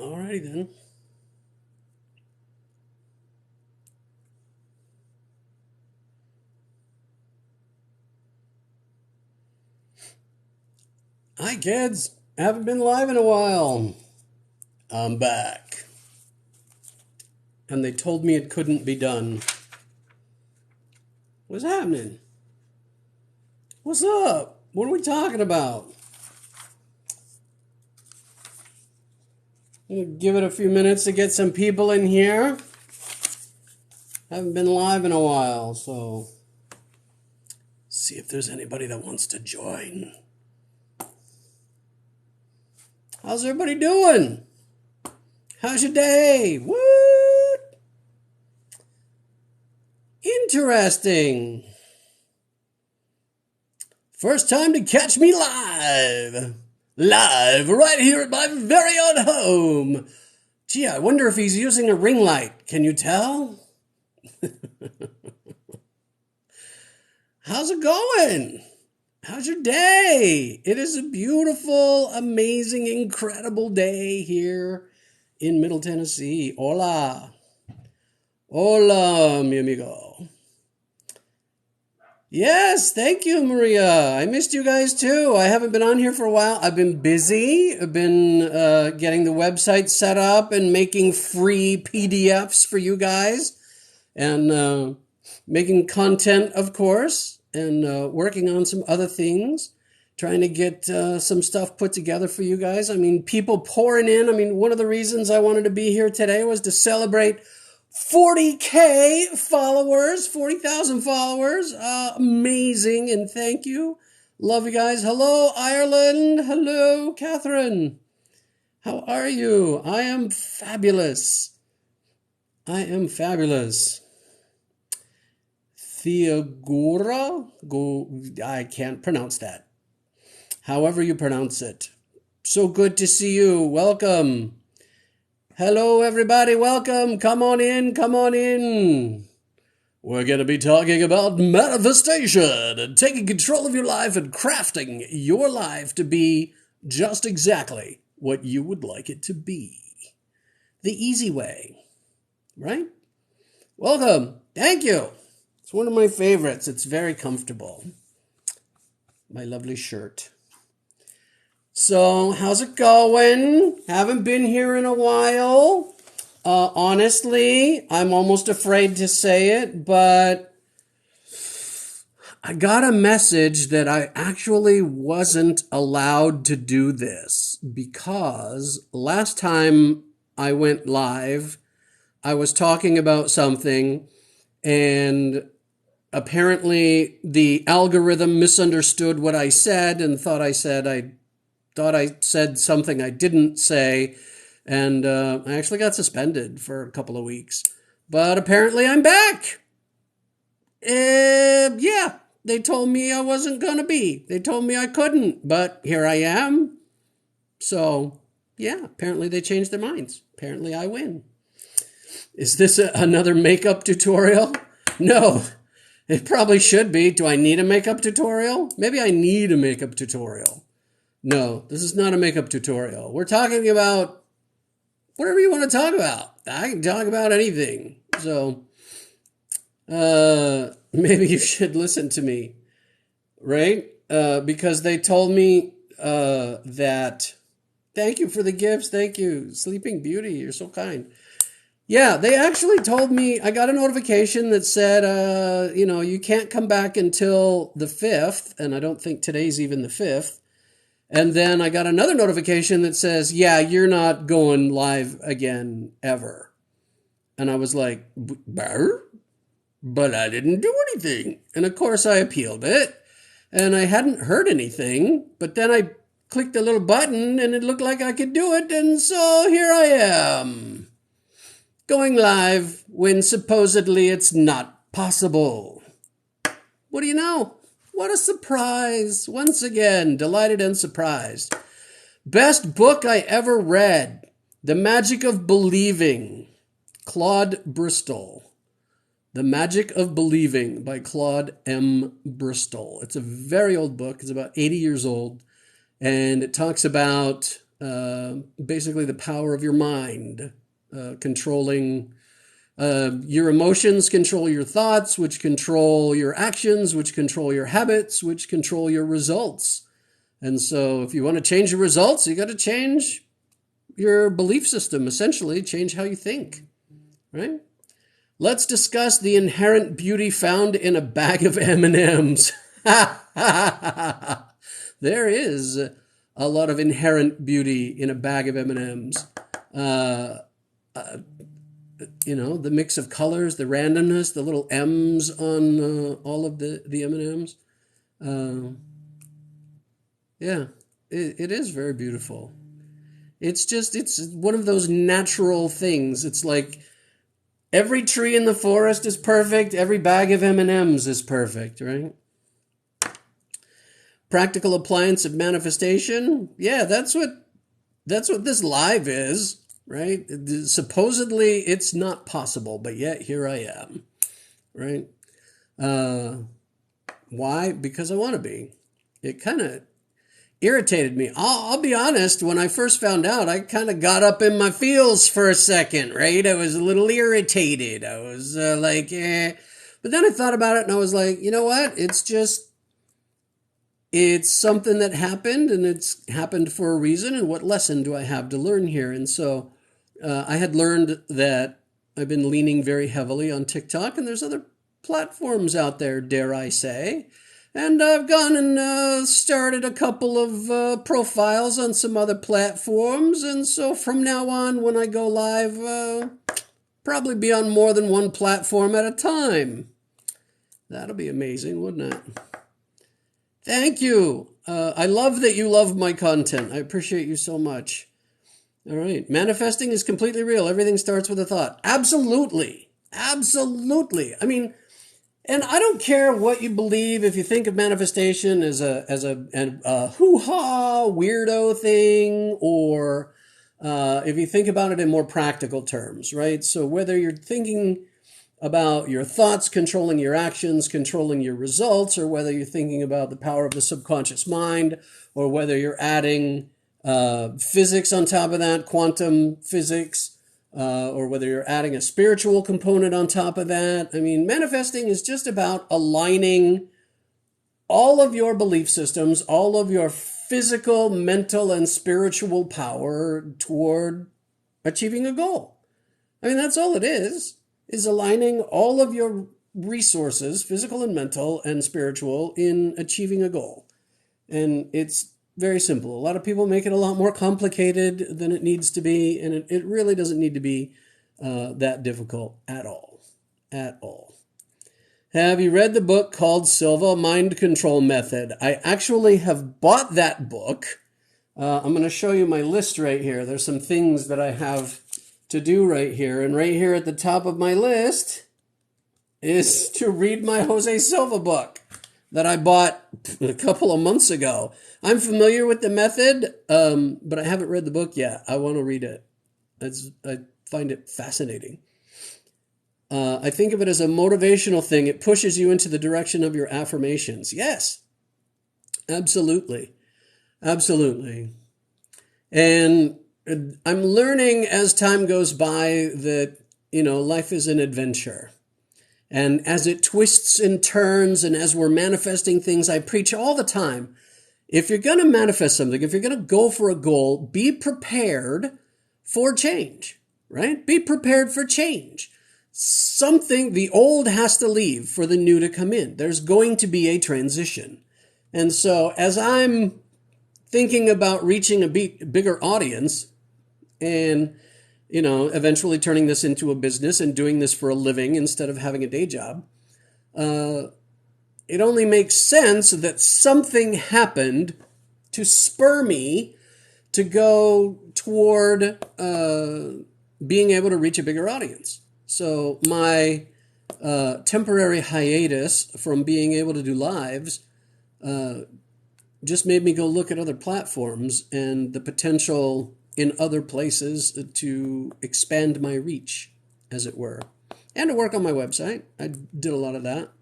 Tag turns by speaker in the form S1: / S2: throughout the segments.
S1: Alrighty then. Hi kids, haven't been live in a while. I'm back. And they told me it couldn't be done. What's happening? What's up? What are we talking about? I'm gonna give it a few minutes to get some people in here. Haven't been live in a while, so see if there's anybody that wants to join. How's everybody doing? How's your day? What? Interesting. First time to catch me live. Live right here at my very own home. Gee, I wonder if he's using a ring light. Can you tell? How's it going? How's your day? It is a beautiful, amazing, incredible day here in Middle Tennessee. Hola. Hola, mi amigo. Yes, thank you, Maria. I missed you guys too. I haven't been on here for a while. I've been busy. I've been getting the website set up and making free PDFs for you guys. And making content, of course, and working on some other things, trying to get some stuff put together for you guys. I mean, people pouring in. I mean, one of the reasons I wanted to be here today was to celebrate 40K followers, 40,000 followers. Amazing, and thank you. Love you guys. Hello, Ireland. Hello, Catherine. How are you? I am fabulous. I am fabulous. Theogora? I can't pronounce that. However you pronounce it. So good to see you. Welcome. Hello, everybody. Welcome. Come on in. Come on in. We're going to be talking about manifestation and taking control of your life and crafting your life to be just exactly what you would like it to be. The easy way. Right? Welcome. Thank you. It's one of my favorites. It's very comfortable. My lovely shirt. So, how's it going? Haven't been here in a while. Honestly, I'm almost afraid to say it, but I got a message that I actually wasn't allowed to do this because last time I went live, I was talking about something and apparently the algorithm misunderstood what I said and thought I said something I didn't say, and I actually got suspended for a couple of weeks. But apparently I'm back. Yeah, they told me I wasn't going to be. They told me I couldn't, but here I am. So, yeah, apparently they changed their minds. Apparently I win. Is this another makeup tutorial? No. It probably should be. Do I need a makeup tutorial? Maybe I need a makeup tutorial. No, this is not a makeup tutorial. We're talking about whatever you want to talk about. I can talk about anything. So, maybe you should listen to me, right? Because they told me that, thank you for the gifts. Thank you. Sleeping Beauty, you're so kind. Yeah, they actually told me, I got a notification that said, you can't come back until the 5th, and I don't think today's even the 5th. And then I got another notification that says, yeah, you're not going live again ever. And I was like, but I didn't do anything. And of course I appealed it, and I hadn't heard anything, but then I clicked the little button and it looked like I could do it, and so here I am. Going live when supposedly it's not possible. What do you know? What a surprise. Once again, delighted and surprised. Best book I ever read. The Magic of Believing. Claude Bristol. The Magic of Believing by Claude M. Bristol. It's a very old book. It's about 80 years old. And it talks about basically the power of your mind, controlling your emotions, control your thoughts, which control your actions, which control your habits, which control your results. And so if you want to change your results, you got to change your belief system, essentially change how you think, right? Let's discuss the inherent beauty found in a bag of M&Ms. There is a lot of inherent beauty in a bag of M&Ms. The mix of colors, the randomness, the little M's on all of the M&Ms. It is very beautiful. It's one of those natural things. It's like every tree in the forest is perfect. Every bag of M&Ms is perfect, right? Practical appliance of manifestation. Yeah, that's what this live is, right? Supposedly it's not possible, but yet here I am, right? Why? Because I want to be. It kind of irritated me. I'll be honest, when I first found out, I kind of got up in my feels for a second, right? I was a little irritated. I was like, eh. But then I thought about it and I was like, you know what? It's something that happened and it's happened for a reason. And what lesson do I have to learn here? And so I had learned that I've been leaning very heavily on TikTok, and there's other platforms out there, dare I say. And I've gone and started a couple of profiles on some other platforms. And so from now on, when I go live, probably be on more than one platform at a time. That'll be amazing, wouldn't it? Thank you. I love that you love my content. I appreciate you so much. All right. Manifesting is completely real. Everything starts with a thought. Absolutely. Absolutely. I mean, and I don't care what you believe. If you think of manifestation as a hoo-ha weirdo thing, or if you think about it in more practical terms, right? So whether you're thinking about your thoughts controlling your actions, controlling your results, or whether you're thinking about the power of the subconscious mind, or whether you're adding physics on top of that, quantum physics, or whether you're adding a spiritual component on top of that. I mean, manifesting is just about aligning all of your belief systems, all of your physical, mental, and spiritual power toward achieving a goal. I mean, that's all it is aligning all of your resources, physical and mental and spiritual, in achieving a goal. And it's very simple. A lot of people make it a lot more complicated than it needs to be, and it really doesn't need to be that difficult at all. At all. Have you read the book called Silva, Mind Control Method? I actually have bought that book. I'm going to show you my list right here. There's some things that I have to do right here, and right here at the top of my list is to read my Jose Silva book that I bought a couple of months ago. I'm familiar with the method, but I haven't read the book yet. I want to read it. I find it fascinating. I think of it as a motivational thing. It pushes you into the direction of your affirmations. Yes, absolutely. Absolutely. And I'm learning as time goes by that, life is an adventure. And as it twists and turns, and as we're manifesting things, I preach all the time, if you're going to manifest something, if you're going to go for a goal, be prepared for change, right? Be prepared for change. The old has to leave for the new to come in. There's going to be a transition. And so as I'm thinking about reaching a bigger audience and eventually turning this into a business and doing this for a living instead of having a day job, it only makes sense that something happened to spur me to go toward being able to reach a bigger audience. So my temporary hiatus from being able to do lives just made me go look at other platforms and the potential in other places to expand my reach, as it were, and to work on my website. I did a lot of that,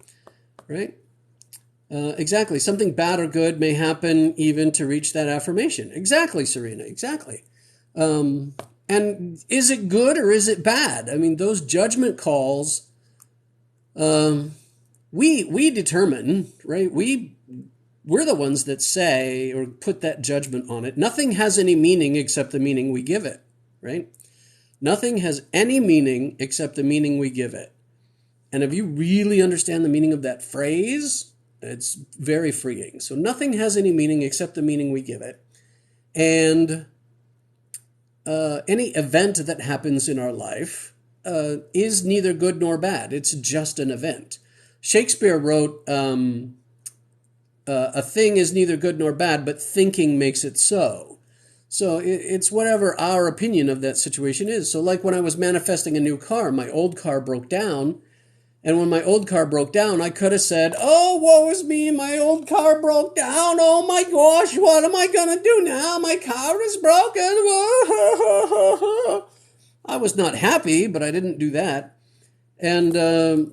S1: right? Exactly. Something bad or good may happen even to reach that affirmation. Exactly, Serena. Exactly. And is it good or is it bad? I mean, those judgment calls, we determine, right? We're the ones that say or put that judgment on it. Nothing has any meaning except the meaning we give it, right? Nothing has any meaning except the meaning we give it. And if you really understand the meaning of that phrase, it's very freeing. So nothing has any meaning except the meaning we give it. And any event that happens in our life is neither good nor bad. It's just an event. Shakespeare wrote, a thing is neither good nor bad, but thinking makes it so. So it's whatever our opinion of that situation is. So like when I was manifesting a new car, my old car broke down. And when my old car broke down, I could have said, oh, woe is me, my old car broke down. Oh my gosh, what am I going to do now? My car is broken. I was not happy, but I didn't do that. And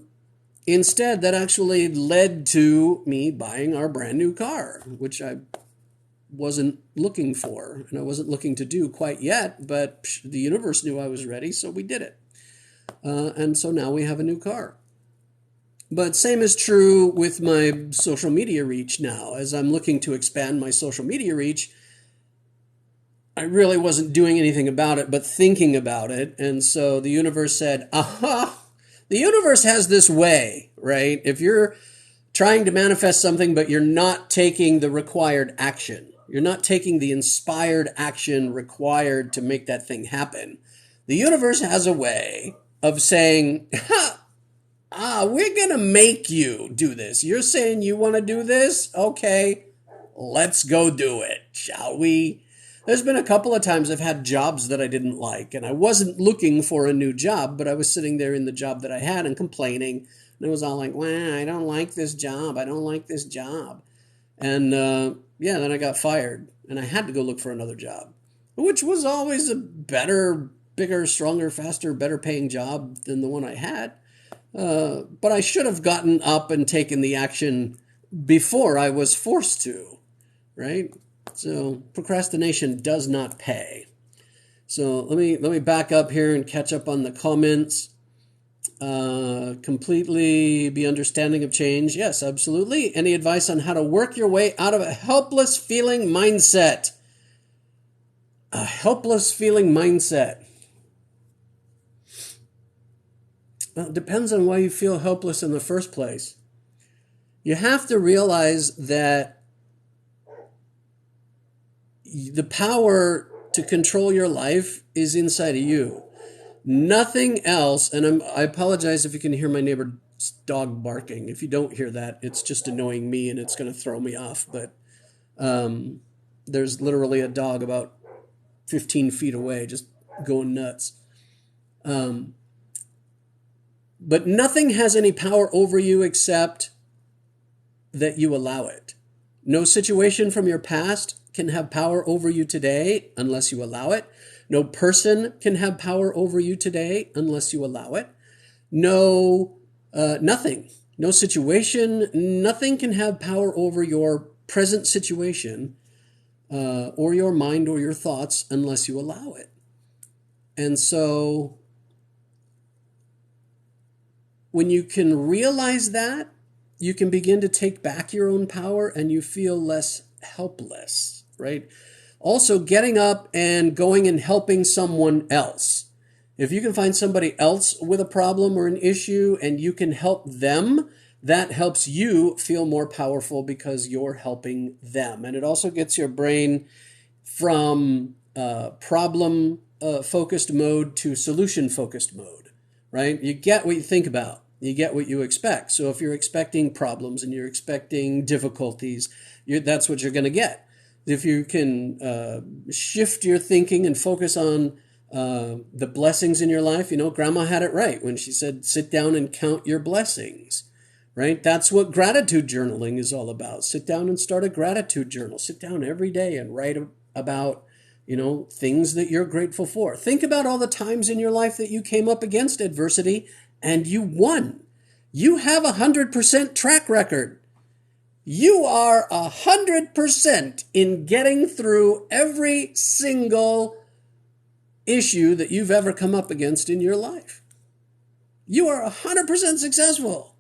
S1: instead, that actually led to me buying our brand new car, which I wasn't looking for and I wasn't looking to do quite yet, but the universe knew I was ready, so we did it. And so now we have a new car. But same is true with my social media reach now. As I'm looking to expand my social media reach, I really wasn't doing anything about it, but thinking about it. And so the universe said, aha, the universe has this way, right? If you're trying to manifest something, but you're not taking the required action, you're not taking the inspired action required to make that thing happen, the universe has a way of saying, we're going to make you do this. You're saying you want to do this? Okay, let's go do it, shall we? There's been a couple of times I've had jobs that I didn't like, and I wasn't looking for a new job, but I was sitting there in the job that I had and complaining. And it was all like, well, I don't like this job. I don't like this job. And then I got fired, and I had to go look for another job, which was always a better, bigger, stronger, faster, better paying job than the one I had. But I should have gotten up and taken the action before I was forced to, right? So procrastination does not pay. So let me back up here and catch up on the comments. Completely be understanding of change. Yes, absolutely. Any advice on how to work your way out of a helpless feeling mindset? A helpless feeling mindset. Well, it depends on why you feel helpless in the first place. You have to realize that the power to control your life is inside of you. Nothing else, and I apologize if you can hear my neighbor's dog barking. If you don't hear that, it's just annoying me and it's going to throw me off. But there's literally a dog about 15 feet away just going nuts. But nothing has any power over you except that you allow it. No situation from your past can have power over you today unless you allow it. No person can have power over you today unless you allow it. Nothing. No situation, nothing can have power over your present situation or your mind or your thoughts unless you allow it. And so when you can realize that, you can begin to take back your own power and you feel less helpless, right? Also, getting up and going and helping someone else. If you can find somebody else with a problem or an issue and you can help them, that helps you feel more powerful because you're helping them. And it also gets your brain from problem-focused mode to solution-focused mode, right? You get what you think about. You get what you expect. So if you're expecting problems and you're expecting difficulties, that's what you're going to get. If you can shift your thinking and focus on the blessings in your life, Grandma had it right when she said, sit down and count your blessings, right? That's what gratitude journaling is all about. Sit down and start a gratitude journal. Sit down every day and write about, things that you're grateful for. Think about all the times in your life that you came up against adversity and you won. You have 100% track record. You are 100% in getting through every single issue that you've ever come up against in your life. You are 100% successful.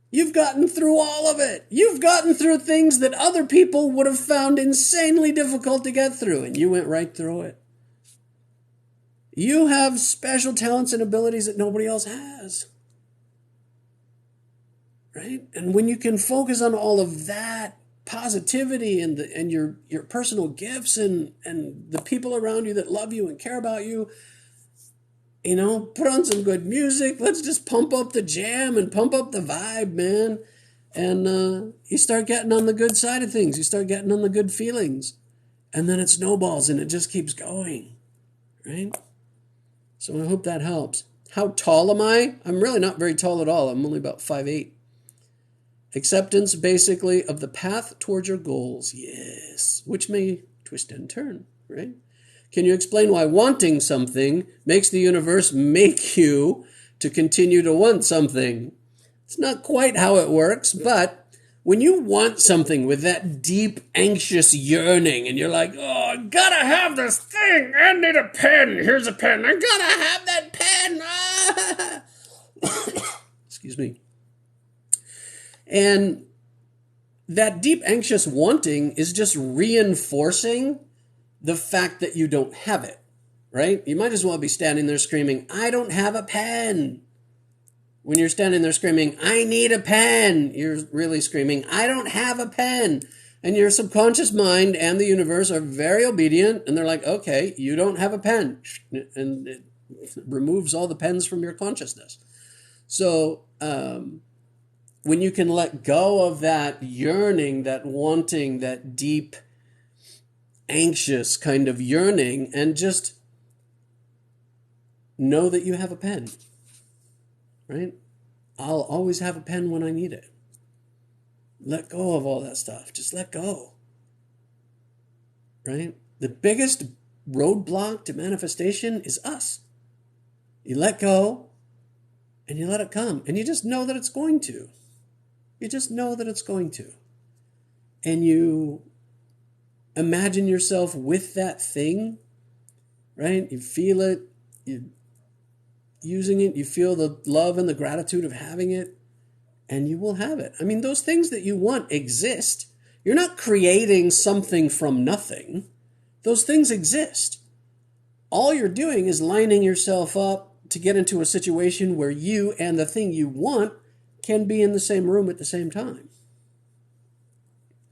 S1: You've gotten through all of it. You've gotten through things that other people would have found insanely difficult to get through, and you went right through it. You have special talents and abilities that nobody else has. Right? And when you can focus on all of that positivity and your personal gifts and the people around you that love you and care about you, put on some good music. Let's just pump up the jam and pump up the vibe, man. And you start getting on the good side of things. You start getting on the good feelings. And then it snowballs and it just keeps going, right? So I hope that helps. How tall am I? I'm really not very tall at all. I'm only about 5'8". Acceptance, basically, of the path towards your goals. Yes. Which may twist and turn, right? Can you explain why wanting something makes the universe make you to continue to want something? It's not quite how it works, but when you want something with that deep, anxious yearning, and you're like, oh, I gotta have this thing. I need a pen. Here's a pen. I gotta have that pen. Excuse me. And that deep, anxious wanting is just reinforcing the fact that you don't have it, right? You might as well be standing there screaming, I don't have a pen. When you're standing there screaming, I need a pen, you're really screaming, I don't have a pen. And your subconscious mind and the universe are very obedient, and they're like, okay, you don't have a pen. And it removes all the pens from your consciousness. So when you can let go of that yearning, that wanting, that deep, anxious kind of yearning, and just know that you have a pen, right? I'll always have a pen when I need it. Let go of all that stuff. Just let go, right? The biggest roadblock to manifestation is us. You let go and you let it come, and you just know that it's going to. You just know that it's going to. And you imagine yourself with that thing, right? You feel it, you're using it, you feel the love and the gratitude of having it, and you will have it. I mean, those things that you want exist. You're not creating something from nothing. Those things exist. All you're doing is lining yourself up to get into a situation where you and the thing you want can be in the same room at the same time,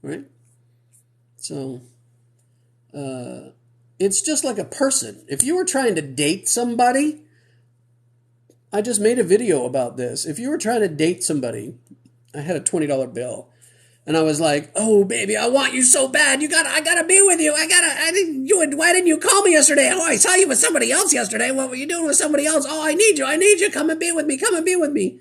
S1: right? So it's just like a person. If you were trying to date somebody, I just made a video about this. If you were trying to date somebody, I had a $20 bill, and I was like, "Oh, baby, I want you so bad. I gotta be with you. Why didn't you call me yesterday? Oh, I saw you with somebody else yesterday. What were you doing with somebody else? Oh, I need you. Come and be with me.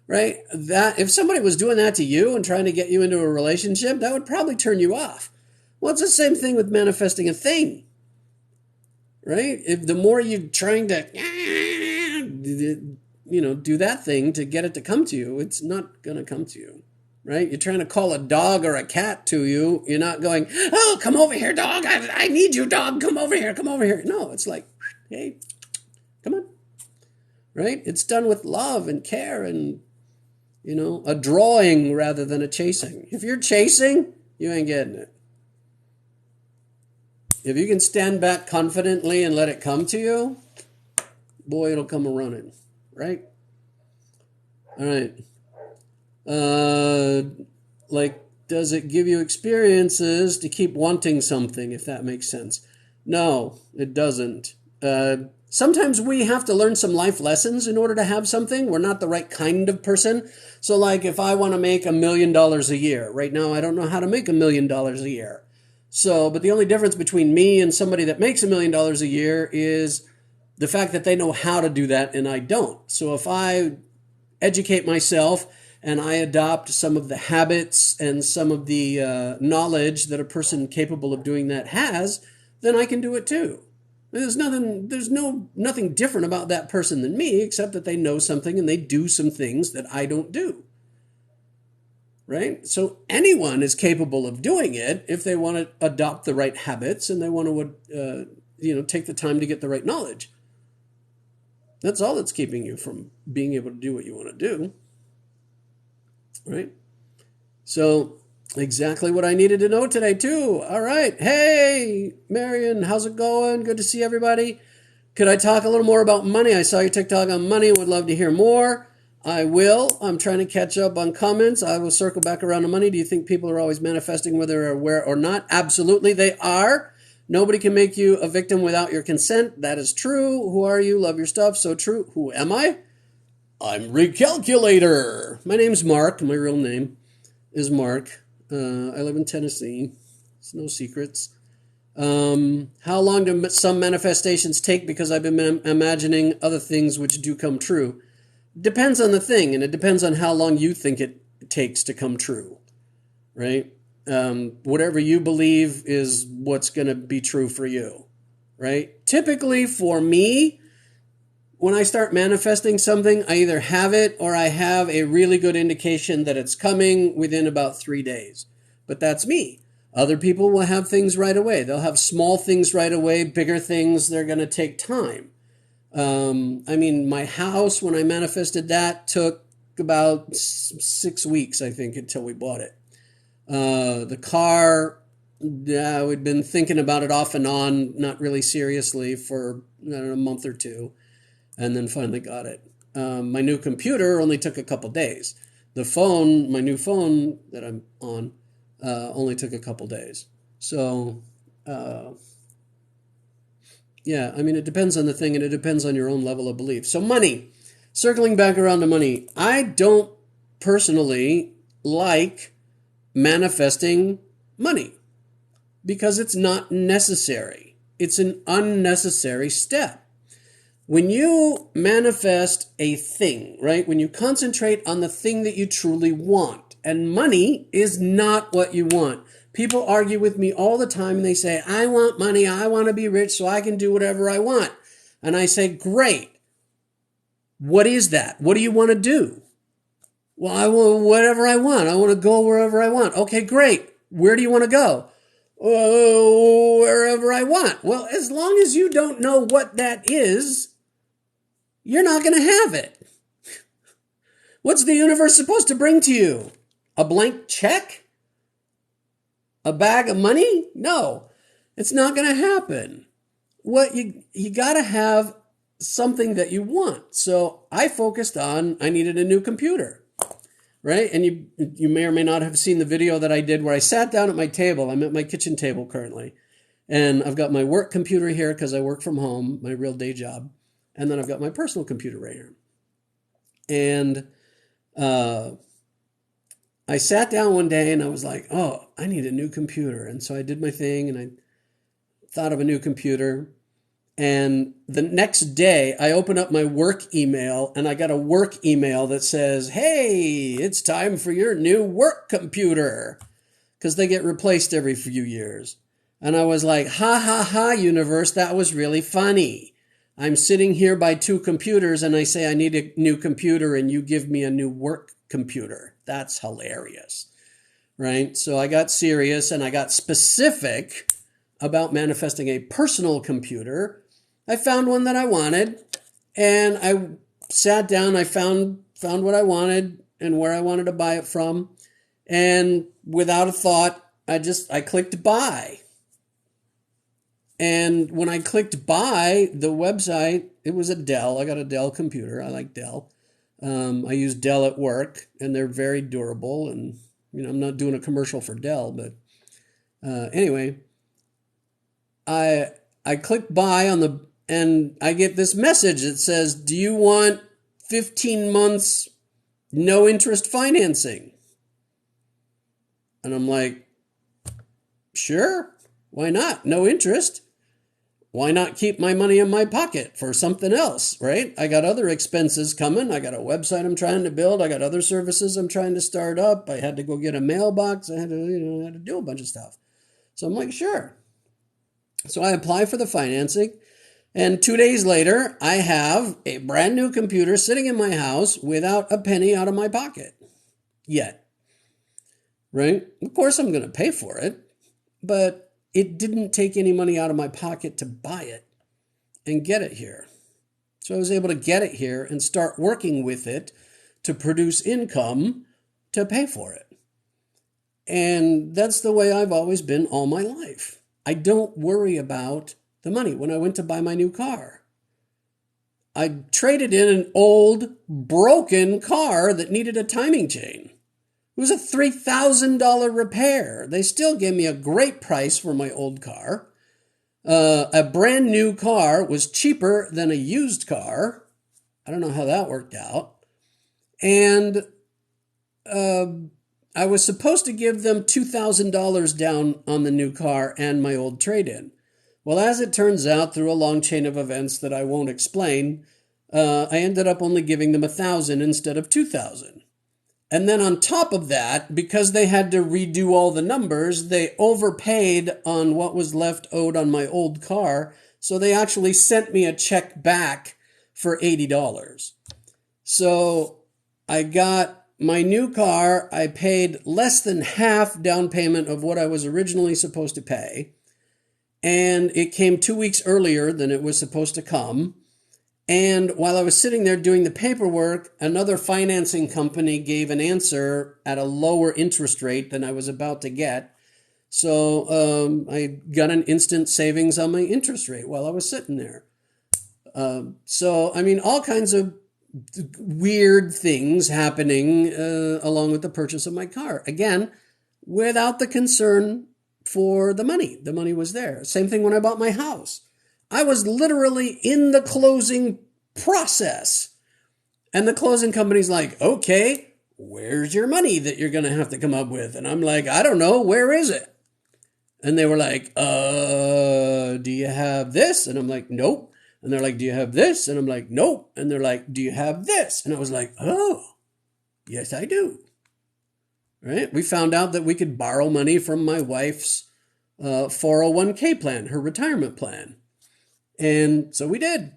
S1: Right? That if somebody was doing that to you and trying to get you into a relationship, that would probably turn you off. Well, it's the same thing with manifesting a thing, right? If the more you're trying to, do that thing to get it to come to you, it's not going to come to you, right? You're trying to call a dog or a cat to you. You're not going, oh, come over here, dog. I need you, dog. Come over here. No, it's like, hey, come on, right? It's done with love and care and, a drawing rather than a chasing. If you're chasing, you ain't getting it. If you can stand back confidently and let it come to you, boy, it'll come a-running, right? All right. Does it give you experiences to keep wanting something, if that makes sense? No, it doesn't. Sometimes we have to learn some life lessons in order to have something. We're not the right kind of person. So like if I want to make $1 million a year, right now I don't know how to make $1 million a year. So, but the only difference between me and somebody that makes $1 million a year is the fact that they know how to do that and I don't. So if I educate myself and I adopt some of the habits and some of the knowledge that a person capable of doing that has, then I can do it too. There's nothing different about that person than me, except that they know something and they do some things that I don't do. right? So anyone is capable of doing it if they want to adopt the right habits and they want to, take the time to get the right knowledge. That's all that's keeping you from being able to do what you want to do, right? So exactly what I needed to know today too. All right. Hey, Marion, how's it going? Good to see everybody. Could I talk a little more about money? I saw your TikTok on money. Would love to hear more. I will. I'm trying to catch up on comments. I will circle back around to money. Do you think people are always manifesting whether they're aware or not? Absolutely, they are. Nobody can make you a victim without your consent. That is true. Who are you? Love your stuff. So true. Who am I? I'm Recalculator. My name's Mark. My real name is Mark. I live in Tennessee. It's no secrets. How long do some manifestations take? Because I've been imagining other things which do come true. Depends on the thing, and it depends on how long you think it takes to come true, right? Whatever you believe is what's going to be true for you, right? Typically for me, when I start manifesting something, I either have it or I have a really good indication that it's coming within about 3 days. But that's me. Other people will have things right away. They'll have small things right away, bigger things, they're going to take time. My house, when I manifested that, took about 6 weeks, I think, until we bought it. The car, we'd been thinking about it off and on, not really seriously, for a month or two, and then finally got it. My new computer only took a couple days. My new phone that I'm on, only took a couple days. So, it depends on the thing and it depends on your own level of belief. So money, circling back around to money. I don't personally like manifesting money because it's not necessary. It's an unnecessary step. When you manifest a thing, right? When you concentrate on the thing that you truly want, and money is not what you want. People argue with me all the time and they say, I want money, I want to be rich so I can do whatever I want. And I say, great. What is that? What do you want to do? Well, I want whatever I want. I want to go wherever I want. Okay, great. Where do you want to go? Oh, wherever I want. Well, as long as you don't know what that is, you're not going to have it. What's the universe supposed to bring to you? A blank check? A bag of money? No, it's not going to happen. What you got to have something that you want. So I focused on, I needed a new computer, right? And you may or may not have seen the video that I did where I sat down at my table. I'm at my kitchen table currently. And I've got my work computer here because I work from home, my real day job. And then I've got my personal computer right here. And I sat down one day and I was like, oh, I need a new computer. And so I did my thing and I thought of a new computer. And the next day I opened up my work email and I got a work email that says, hey, it's time for your new work computer. Because they get replaced every few years. And I was like, ha, ha, ha, universe, that was really funny. I'm sitting here by two computers and I say I need a new computer and you give me a new work computer. That's hilarious, right? So I got serious and I got specific about manifesting a personal computer. I found one that I wanted and I sat down, I found what I wanted and where I wanted to buy it from. And without a thought, I clicked buy. And when I clicked buy, the website, it was a Dell. I got a Dell computer. I like Dell. I use Dell at work, and they're very durable. And, I'm not doing a commercial for Dell, but anyway, I clicked buy and I get this message that says, do you want 15 months no interest financing? And I'm like, sure, why not? No interest. Why not keep my money in my pocket for something else, right? I got other expenses coming. I got a website I'm trying to build. I got other services I'm trying to start up. I had to go get a mailbox. I had to do a bunch of stuff. So I'm like, sure. So I apply for the financing. And 2 days later, I have a brand new computer sitting in my house without a penny out of my pocket yet. right? Of course I'm going to pay for it, but it didn't take any money out of my pocket to buy it and get it here. So I was able to get it here and start working with it to produce income to pay for it. And that's the way I've always been all my life. I don't worry about the money. When I went to buy my new car, I traded in an old, broken car that needed a timing chain. It was a $3,000 repair. They still gave me a great price for my old car. A brand new car was cheaper than a used car. I don't know how that worked out. And I was supposed to give them $2,000 down on the new car and my old trade-in. Well, as it turns out, through a long chain of events that I won't explain, I ended up only giving them $1,000 instead of $2,000. And then on top of that, because they had to redo all the numbers, they overpaid on what was left owed on my old car. So they actually sent me a check back for $80. So I got my new car. I paid less than half down payment of what I was originally supposed to pay. And it came 2 weeks earlier than it was supposed to come. And while I was sitting there doing the paperwork, another financing company gave an answer at a lower interest rate than I was about to get. So I got an instant savings on my interest rate while I was sitting there. All kinds of weird things happening along with the purchase of my car. Again, without the concern for the money. The money was there. Same thing when I bought my house. I was literally in the closing process. And the closing company's like, okay, where's your money that you're going to have to come up with? And I'm like, I don't know. Where is it? And they were like, do you have this? And I'm like, nope. And they're like, do you have this? And I'm like, nope. And they're like, do you have this? And I was like, oh, yes, I do. Right? We found out that we could borrow money from my wife's 401k plan, her retirement plan. And so we did.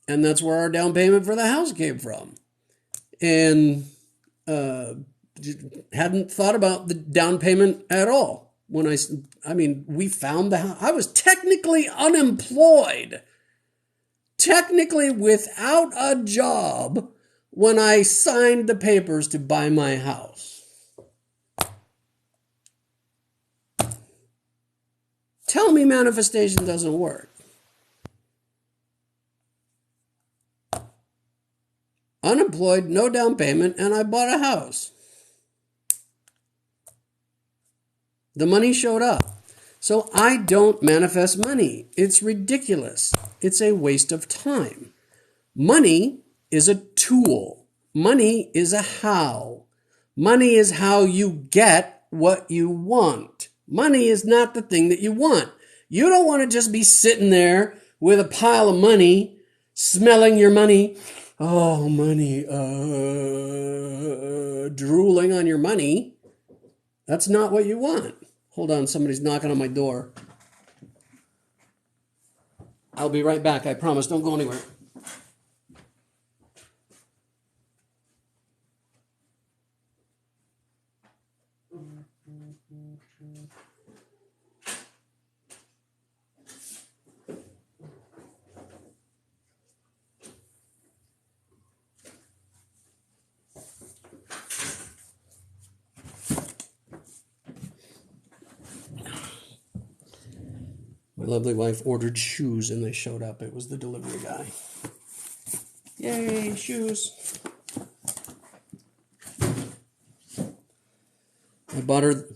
S1: And that's where our down payment for the house came from. And hadn't thought about the down payment at all. When we found the house. I was technically unemployed. Technically without a job when I signed the papers to buy my house. Tell me manifestation doesn't work. Unemployed, no down payment, and I bought a house. The money showed up. So I don't manifest money. It's ridiculous. It's a waste of time. Money is a tool. Money is a how. Money is how you get what you want. Money is not the thing that you want. You don't want to just be sitting there with a pile of money, smelling your money. Oh, money, drooling on your money. That's not what you want. Hold on, somebody's knocking on my door. I'll be right back, I promise. Don't go anywhere. My lovely wife ordered shoes and they showed up. It was the delivery guy. Yay, shoes. I bought her,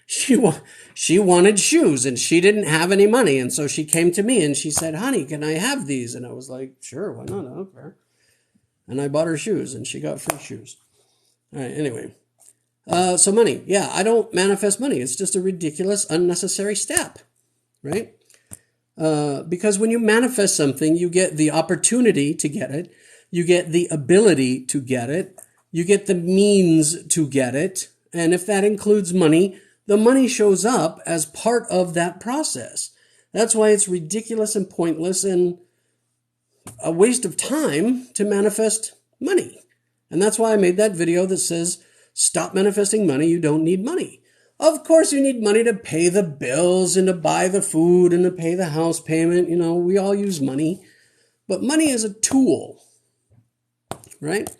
S1: she wanted shoes and she didn't have any money. And so she came to me and she said, honey, can I have these? And I was like, sure, why not? I don't care. And I bought her shoes and she got free shoes. All right, anyway. So money. Yeah, I don't manifest money. It's just a ridiculous, unnecessary step. Right? Because when you manifest something, you get the opportunity to get it. You get the ability to get it. You get the means to get it. And if that includes money, the money shows up as part of that process. That's why it's ridiculous and pointless and a waste of time to manifest money. And that's why I made that video that says, Stop manifesting money. You don't need money. Of course, you need money to pay the bills and to buy the food and to pay the house payment. We all use money. But money is a tool, right?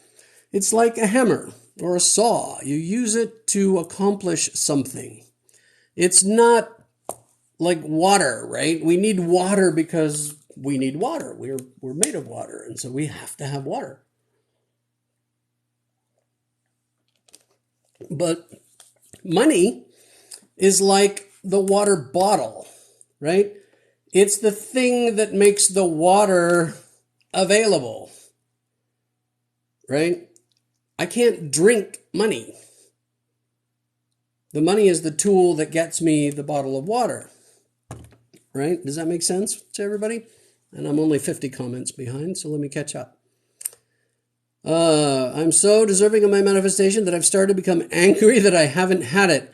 S1: It's like a hammer or a saw. You use it to accomplish something. It's not like water, right? We need water because we need water. We're made of water, and so we have to have water. But money is like the water bottle, right? It's the thing that makes the water available, right? I can't drink money. The money is the tool that gets me the bottle of water, right? Does that make sense to everybody? And I'm only 50 comments behind, so let me catch up. I'm so deserving of my manifestation that I've started to become angry that I haven't had it.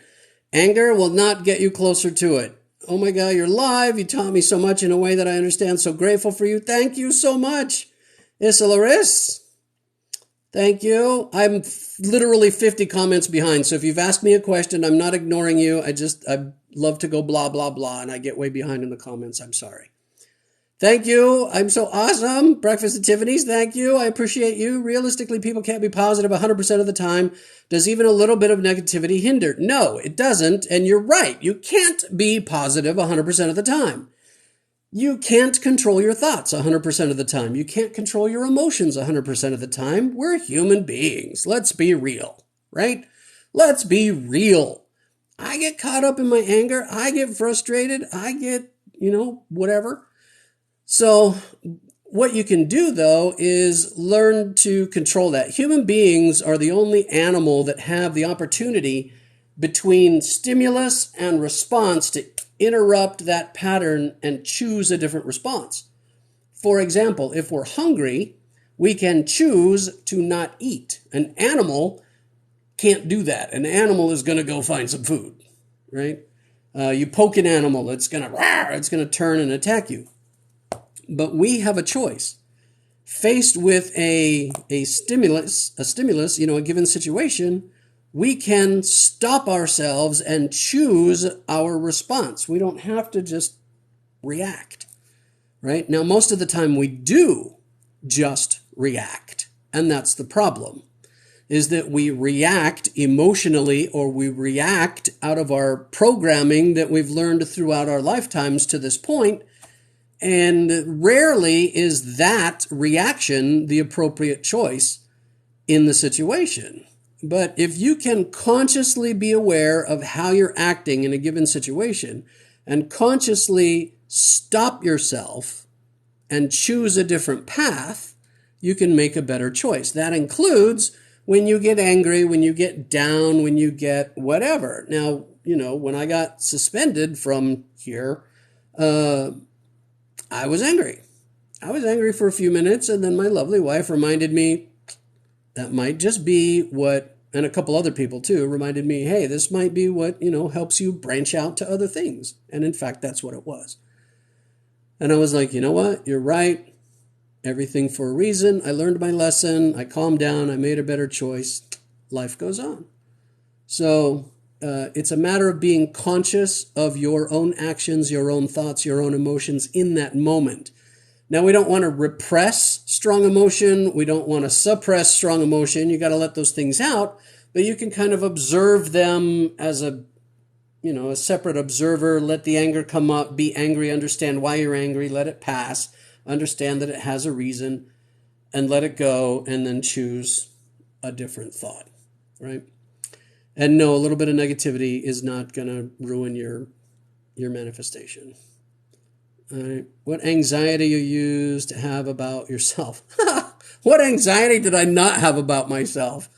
S1: Anger will not get you closer to it. Oh my God, you're live. You taught me so much in a way that I understand. So grateful for you. Thank you so much. Isolaris. Thank you. I'm literally 50 comments behind. So if you've asked me a question, I'm not ignoring you. I love to go blah, blah, blah. And I get way behind in the comments. I'm sorry. Thank you. I'm so awesome. Breakfast at Tiffany's. Thank you. I appreciate you. Realistically, people can't be positive 100% of the time. Does even a little bit of negativity hinder? No, it doesn't. And you're right. You can't be positive 100% of the time. You can't control your thoughts 100% of the time. You can't control your emotions 100% of the time. We're human beings. Let's be real, right? Let's be real. I get caught up in my anger. I get frustrated. I get, whatever. So what you can do, though, is learn to control that. Human beings are the only animal that have the opportunity between stimulus and response to interrupt that pattern and choose a different response. For example, if we're hungry, we can choose to not eat. An animal can't do that. An animal is going to go find some food, right? You poke an animal, it's going to turn and attack you. But we have a choice. Faced with a stimulus, a given situation, we can stop ourselves and choose our response. We don't have to just react, right? Now, most of the time we do just react. And that's the problem, is that we react emotionally or we react out of our programming that we've learned throughout our lifetimes to this point. And rarely is that reaction the appropriate choice in the situation. But if you can consciously be aware of how you're acting in a given situation and consciously stop yourself and choose a different path, you can make a better choice. That includes when you get angry, when you get down, when you get whatever. Now, when I got suspended from here, I was angry. I was angry for a few minutes, and then my lovely wife reminded me that might just be what, and a couple other people too, reminded me, hey, this might be what, helps you branch out to other things. And in fact, that's what it was. And I was like, you know what? You're right. Everything for a reason. I learned my lesson. I calmed down. I made a better choice. Life goes on. So it's a matter of being conscious of your own actions, your own thoughts, your own emotions in that moment. Now, we don't want to repress strong emotion. We don't want to suppress strong emotion. You got to let those things out, but you can kind of observe them as a separate observer. Let the anger come up, be angry, understand why you're angry, let it pass, understand that it has a reason, and let it go, and then choose a different thought, right? And no, a little bit of negativity is not going to ruin your manifestation. All right. What anxiety you used to have about yourself? What anxiety did I not have about myself?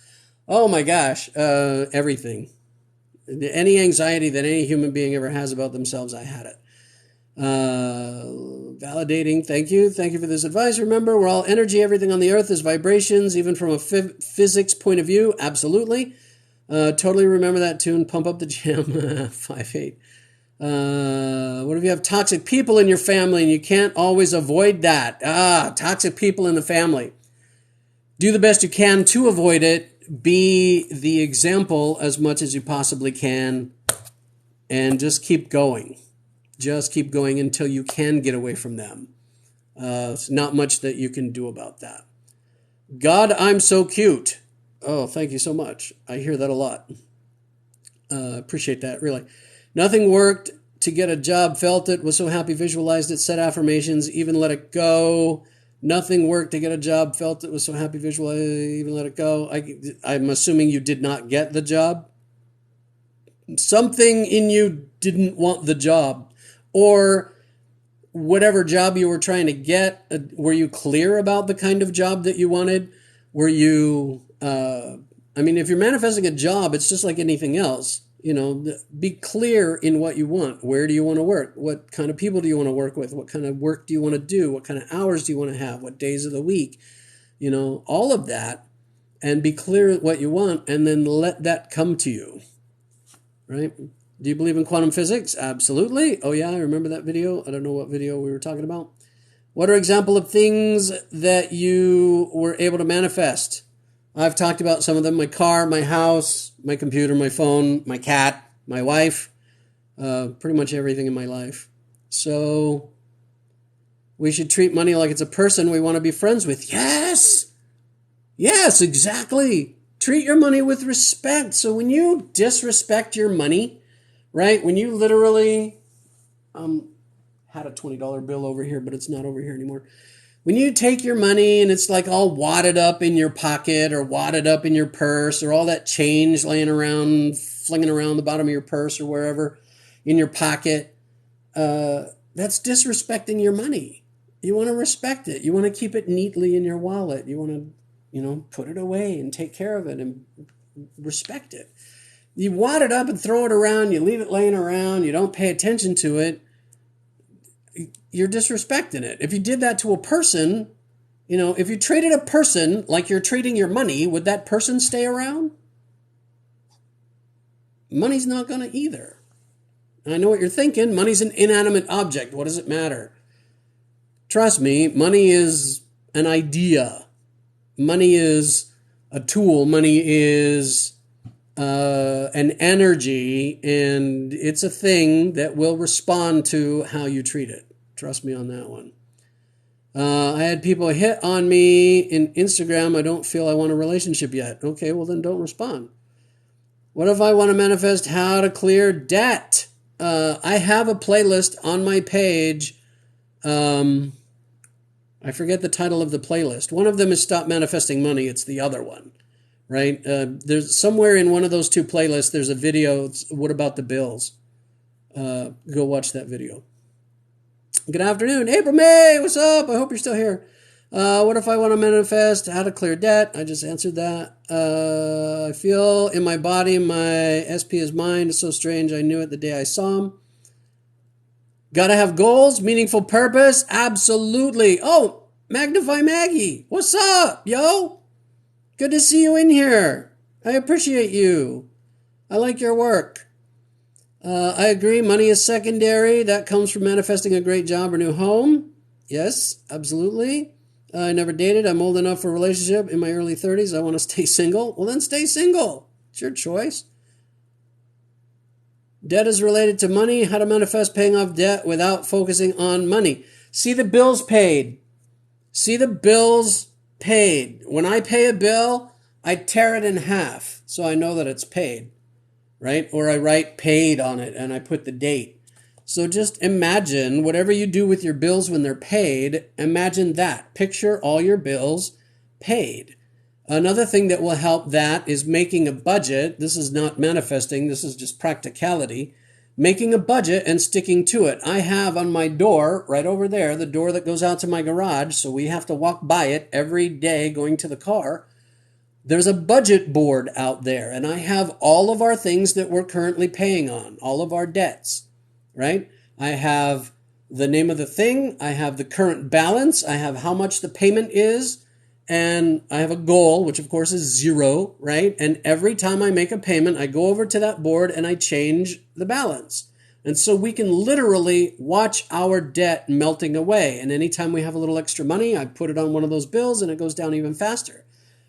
S1: Oh my gosh, everything. Any anxiety that any human being ever has about themselves, I had it. Validating, thank you. Thank you for this advice. Remember, we're all energy. Everything on the earth is vibrations, even from a physics point of view. Absolutely. Totally remember that tune. Pump up the jam. 5-8. What if you have toxic people in your family and you can't always avoid that? Toxic people in the family. Do the best you can to avoid it. be the example as much as you possibly can, and just keep going. Just keep going until you can get away from them. It's not much that you can do about that. God, I'm so cute. Oh, thank you so much. I hear that a lot. Appreciate that, really. Nothing worked to get a job, felt it, was so happy, visualized it, said affirmations, even let it go. Nothing worked to get a job, felt it, was so happy, visualized it, even let it go. I'm assuming you did not get the job. Something in you didn't want the job. Or whatever job you were trying to get, were you clear about the kind of job that you wanted? Were you, if you're manifesting a job, it's just like anything else. Be clear in what you want. Where do you want to work? What kind of people do you want to work with? What kind of work do you want to do? What kind of hours do you want to have? What days of the week? All of that, and be clear at what you want, and then let that come to you, right? Do you believe in quantum physics? Absolutely. Oh yeah, I remember that video. I don't know what video we were talking about. What are examples of things that you were able to manifest? I've talked about some of them: my car, my house, my computer, my phone, my cat, my wife, pretty much everything in my life. So we should treat money like it's a person we want to be friends with. Yes! Yes, exactly. Treat your money with respect. So when you disrespect your money, right? When you literally, had a $20 bill over here, but it's not over here anymore. When you take your money and it's like all wadded up in your pocket or wadded up in your purse, or all that change laying around, flinging around the bottom of your purse or wherever in your pocket, that's disrespecting your money. You want to respect it. You want to keep it neatly in your wallet. You want to, put it away and take care of it and respect it. You wad it up and throw it around, you leave it laying around, you don't pay attention to it, you're disrespecting it. If you did that to a person, if you treated a person like you're treating your money, would that person stay around? Money's not going to either. I know what you're thinking. Money's an inanimate object. What does it matter? Trust me, money is an idea. Money is a tool. Money is an energy, and it's a thing that will respond to how you treat it. Trust me on that one. I had people hit on me in Instagram. I don't feel I want a relationship yet. Okay, well then don't respond. What if I want to manifest how to clear debt? I have a playlist on my page. I forget the title of the playlist. One of them is Stop Manifesting Money. It's the other one. Right? There's somewhere in one of those two playlists, there's a video. What about the bills? Go watch that video. Good afternoon. April May, what's up? I hope you're still here. What if I want to manifest how to clear debt? I just answered that. I feel in my body, my SP is mine. It's so strange. I knew it the day I saw him. Got to have goals, meaningful purpose. Absolutely. Oh, Magnify Maggie. What's up, yo? Good to see you in here. I appreciate you. I like your work. I agree. Money is secondary. That comes from manifesting a great job or new home. Yes, absolutely. I never dated. I'm old enough for a relationship. In my early 30s, I want to stay single. Well, then stay single. It's your choice. Debt is related to money. How to manifest paying off debt without focusing on money. See the bills paid. See the bills paid. When I pay a bill, I tear it in half so I know that it's paid, right? Or I write paid on it and I put the date. So just imagine whatever you do with your bills when they're paid, imagine that. Picture all your bills paid. Another thing that will help that is making a budget. This is not manifesting. This is just practicality. Making a budget and sticking to it. I have on my door, right over there, the door that goes out to my garage, so we have to walk by it every day going to the car. There's a budget board out there, and I have all of our things that we're currently paying on, all of our debts, right? I have the name of the thing, I have the current balance, I have how much the payment is, and I have a goal, which of course is 0, right? And every time I make a payment, I go over to that board and I change the balance. And so we can literally watch our debt melting away. And anytime we have a little extra money, I put it on one of those bills and it goes down even faster.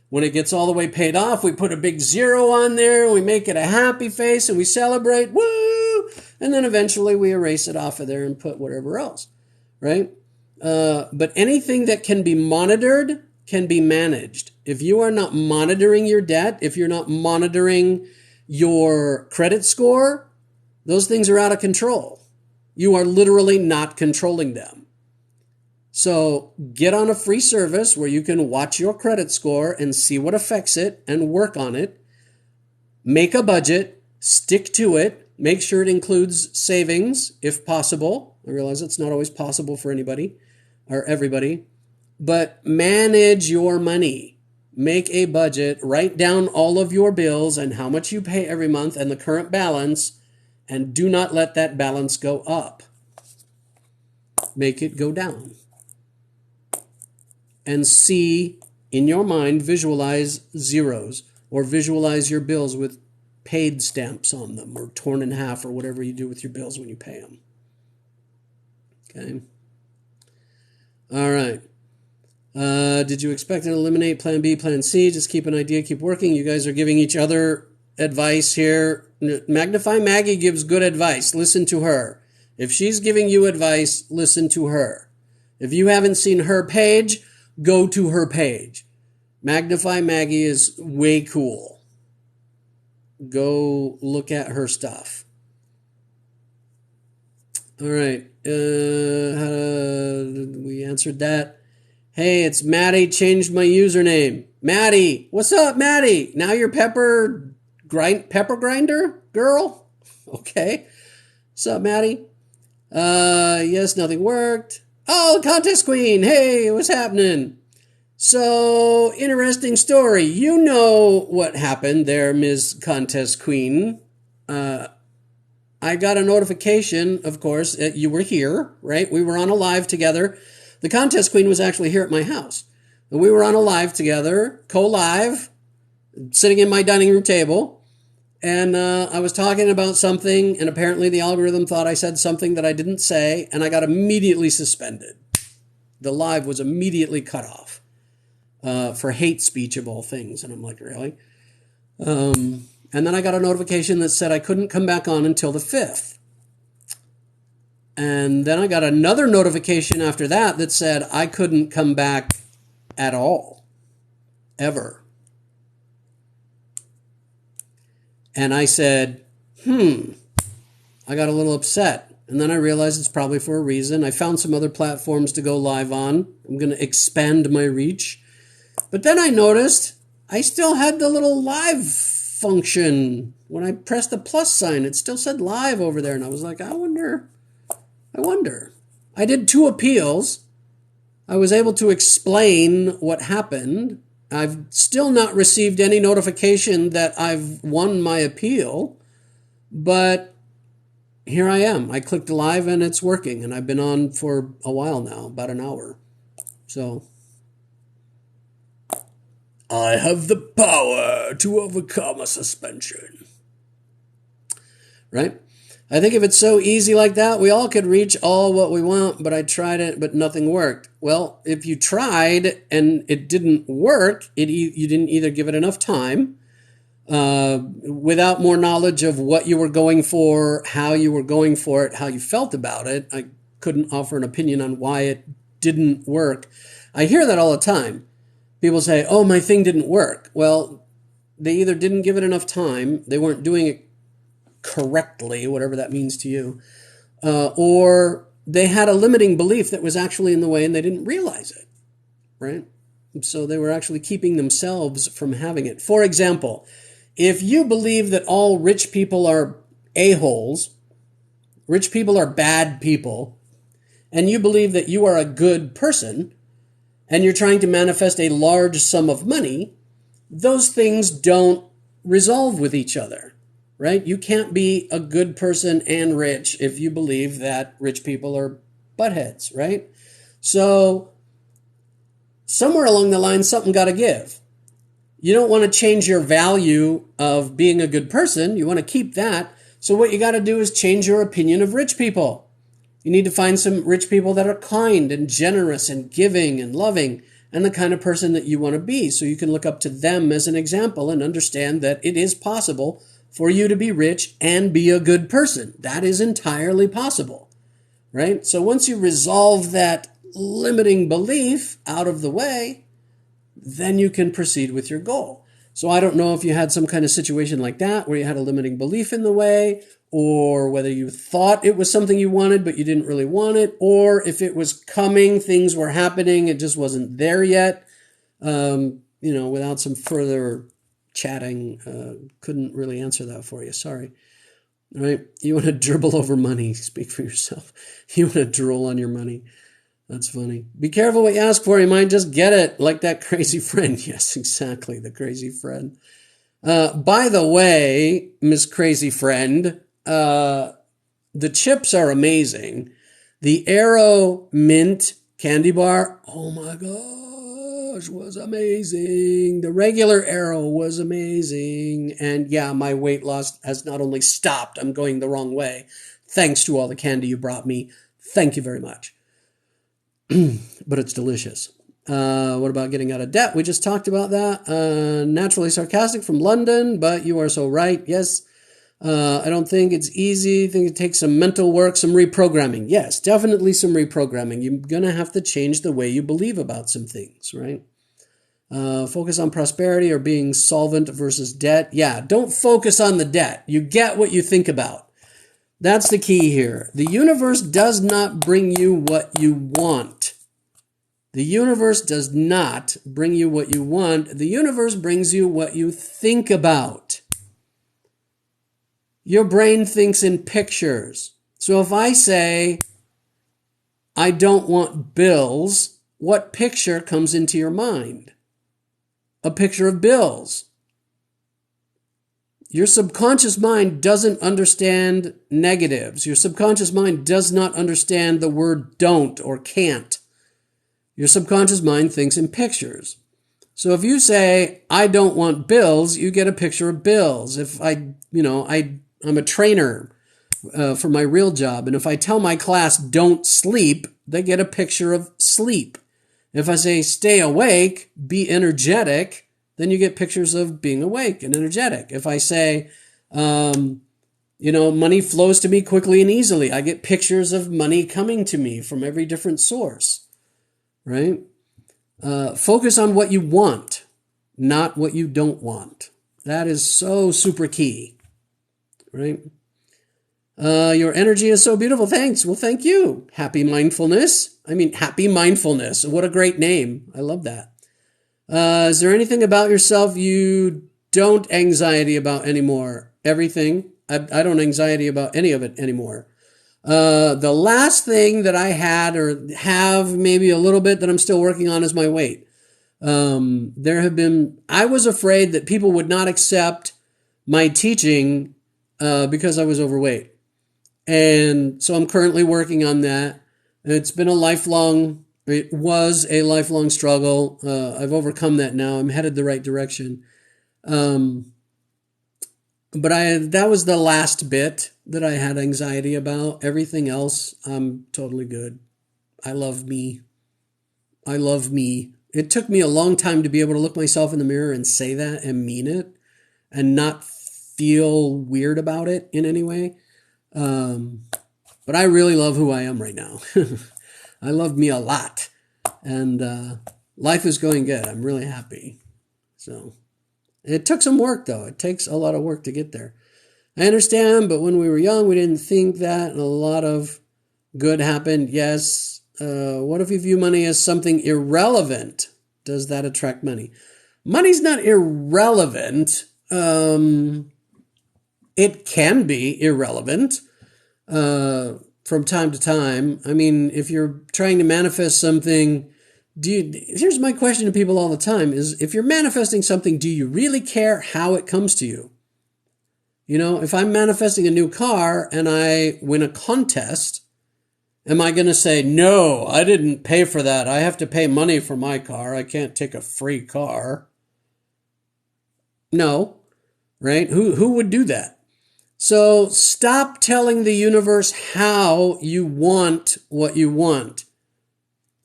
S1: When it gets all the way paid off, we put a big zero on there, we make it a happy face, and we celebrate, woo! And then eventually we erase it off of there and put whatever else, right? But anything that can be monitored can be managed. If you are not monitoring your debt, if you're not monitoring your credit score, those things are out of control. You are literally not controlling them. So get on a free service where you can watch your credit score and see what affects it and work on it. Make a budget, stick to it, make sure it includes savings if possible. I realize it's not always possible for anybody or everybody, but manage your money. Make a budget, write down all of your bills and how much you pay every month and the current balance, and do not let that balance go up. Make it go down. And see in your mind, visualize zeros or visualize your bills with paid stamps on them or torn in half or whatever you do with your bills when you pay them. Okay. All right. Did you expect to eliminate plan B, plan C? Just keep an idea, keep working. You guys are giving each other advice here. Magnify Maggie gives good advice. Listen to her. If she's giving you advice, listen to her. If you haven't seen her page, go to her page. Magnify Maggie is way cool. Go look at her stuff. All right. We answered that. Hey, it's Maddie. Changed my username. Maddie. What's up, Maddie? Now you're pepper grinder girl? Okay. What's up, Maddie? Yes, nothing worked. Oh, Contest Queen. Hey, what's happening? So, interesting story. You know what happened there, Ms. Contest Queen. I got a notification, of course, you were here, right? We were on a live together. The Contest Queen was actually here at my house. And we were on a live together, co-live, sitting in my dining room table. And I was talking about something, and apparently the algorithm thought I said something that I didn't say, and I got immediately suspended. The live was immediately cut off for hate speech of all things. And I'm like, really? And then I got a notification that said I couldn't come back on until the 5th. And then I got another notification after that that said I couldn't come back at all, ever. And I said, I got a little upset. And then I realized it's probably for a reason. I found some other platforms to go live on. I'm going to expand my reach. But then I noticed I still had the little live function. When I pressed the plus sign, it still said live over there. And I was like, I wonder. I did 2 appeals. I was able to explain what happened. I've still not received any notification that I've won my appeal, but here I am. I clicked live and it's working, and I've been on for a while now, about an hour. So I have the power to overcome a suspension. Right? I think if it's so easy like that, we all could reach all what we want, but I tried it, but nothing worked. Well, if you tried and it didn't work, you didn't either give it enough time, without more knowledge of what you were going for, how you were going for it, how you felt about it. I couldn't offer an opinion on why it didn't work. I hear that all the time. People say, oh, my thing didn't work. Well, they either didn't give it enough time, they weren't doing it correctly, whatever that means to you, or they had a limiting belief that was actually in the way and they didn't realize it, right? So they were actually keeping themselves from having it. For example, if you believe that all rich people are a-holes, rich people are bad people, and you believe that you are a good person, and you're trying to manifest a large sum of money, those things don't resolve with each other. Right? You can't be a good person and rich if you believe that rich people are buttheads, right? So somewhere along the line, something got to give. You don't want to change your value of being a good person. You want to keep that. So what you got to do is change your opinion of rich people. You need to find some rich people that are kind and generous and giving and loving and the kind of person that you want to be. So you can look up to them as an example and understand that it is possible for you to be rich and be a good person. That is entirely possible, right? So once you resolve that limiting belief out of the way, then you can proceed with your goal. So I don't know if you had some kind of situation like that where you had a limiting belief in the way, or whether you thought it was something you wanted but you didn't really want it, or if it was coming, things were happening, it just wasn't there yet. Without some further chatting, couldn't really answer that for you. Sorry. All right? You want to dribble over money. Speak for yourself. You want to drool on your money. That's funny. Be careful what you ask for. You might just get it, like that crazy friend. Yes, exactly, the crazy friend. By the way, Miss Crazy Friend, the chips are amazing. The Aero Mint candy bar, oh my gosh, was amazing. The regular Aero was amazing. And yeah, my weight loss has not only stopped, I'm going the wrong way. Thanks to all the candy you brought me. Thank you very much. But it's delicious. What about getting out of debt? We just talked about that. Naturally sarcastic from London, but you are so right. Yes. I don't think it's easy. I think it takes some mental work, some reprogramming. Yes, definitely some reprogramming. You're going to have to change the way you believe about some things, right? Focus on prosperity or being solvent versus debt. Yeah, don't focus on the debt. You get what you think about. That's the key here. The universe does not bring you what you want. The universe does not bring you what you want. The universe brings you what you think about. Your brain thinks in pictures. So if I say, I don't want bills, what picture comes into your mind? A picture of bills. Your subconscious mind doesn't understand negatives. Your subconscious mind does not understand the word don't or can't. Your subconscious mind thinks in pictures. So if you say, I don't want bills, you get a picture of bills. If I'm a trainer for my real job, and if I tell my class don't sleep, they get a picture of sleep. If I say stay awake, be energetic, then you get pictures of being awake and energetic. If I say, money flows to me quickly and easily, I get pictures of money coming to me from every different source, right? Focus on what you want, not what you don't want. That is so super key, right? Your energy is so beautiful. Thanks. Well, thank you. Happy mindfulness. Happy mindfulness. What a great name. I love that. Is there anything about yourself you don't anxiety about anymore? Everything. I don't anxiety about any of it anymore. The last thing that I had or have maybe a little bit that I'm still working on is my weight. I was afraid that people would not accept my teaching because I was overweight. And so I'm currently working on that. It was a lifelong struggle. I've overcome that now. I'm headed the right direction. But that was the last bit that I had anxiety about. Everything else, I'm totally good. I love me. I love me. It took me a long time to be able to look myself in the mirror and say that and mean it and not feel weird about it in any way. But I really love who I am right now. I love me a lot. And life is going good. I'm really happy. So it took some work, though. It takes a lot of work to get there. I understand, but when we were young, we didn't think that, and a lot of good happened. Yes. What if you view money as something irrelevant? Does that attract money? Money's not irrelevant. It can be irrelevant from time to time. If you're trying to manifest something, here's my question to people all the time is, if you're manifesting something, do you really care how it comes to you? If I'm manifesting a new car and I win a contest, am I going to say, no, I didn't pay for that. I have to pay money for my car. I can't take a free car. No, right? Who would do that? So stop telling the universe how you want what you want.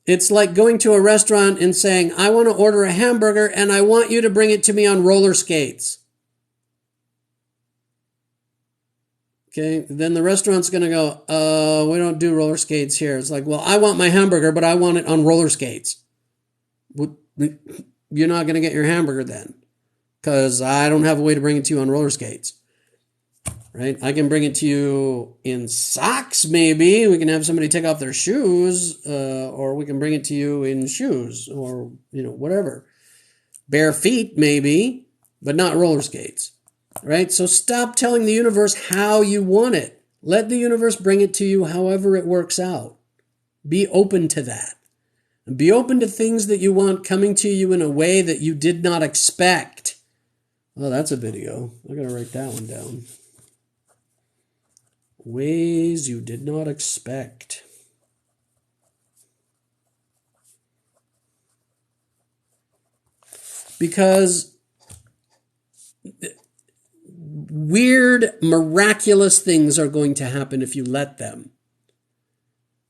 S1: It's like going to a restaurant and saying, I want to order a hamburger and I want you to bring it to me on roller skates. Okay, then the restaurant's going to go, we don't do roller skates here. It's like, well, I want my hamburger, but I want it on roller skates. You're not going to get your hamburger then, because I don't have a way to bring it to you on roller skates. Right? I can bring it to you in socks, maybe. We can have somebody take off their shoes, or we can bring it to you in shoes, or, whatever. Bare feet, maybe, but not roller skates. Right? So stop telling the universe how you want it. Let the universe bring it to you however it works out. Be open to that. And be open to things that you want coming to you in a way that you did not expect. Oh, that's a video. I gotta write that one down. Ways you did not expect. Because weird, miraculous things are going to happen if you let them.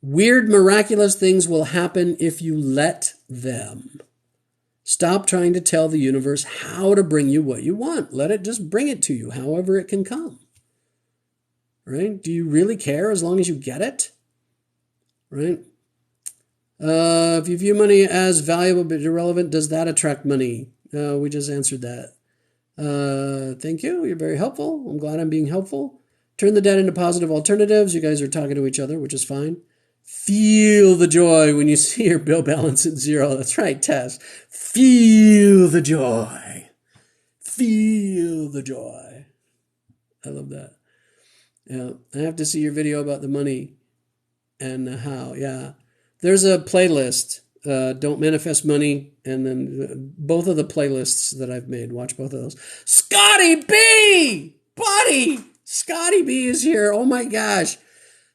S1: Weird, miraculous things will happen if you let them. Stop trying to tell the universe how to bring you what you want. Let it just bring it to you, however it can come. Right? Do you really care as long as you get it? Right? If you view money as valuable but irrelevant, does that attract money? We just answered that. Thank you. You're very helpful. I'm glad I'm being helpful. Turn the debt into positive alternatives. You guys are talking to each other, which is fine. Feel the joy when you see your bill balance at zero. That's right, Tess. Feel the joy. Feel the joy. I love that. Yeah, I have to see your video about the money and how. Yeah, there's a playlist. Don't Manifest Money, and then both of the playlists that I've made. Watch both of those. Scotty B! Buddy! Scotty B is here. Oh my gosh.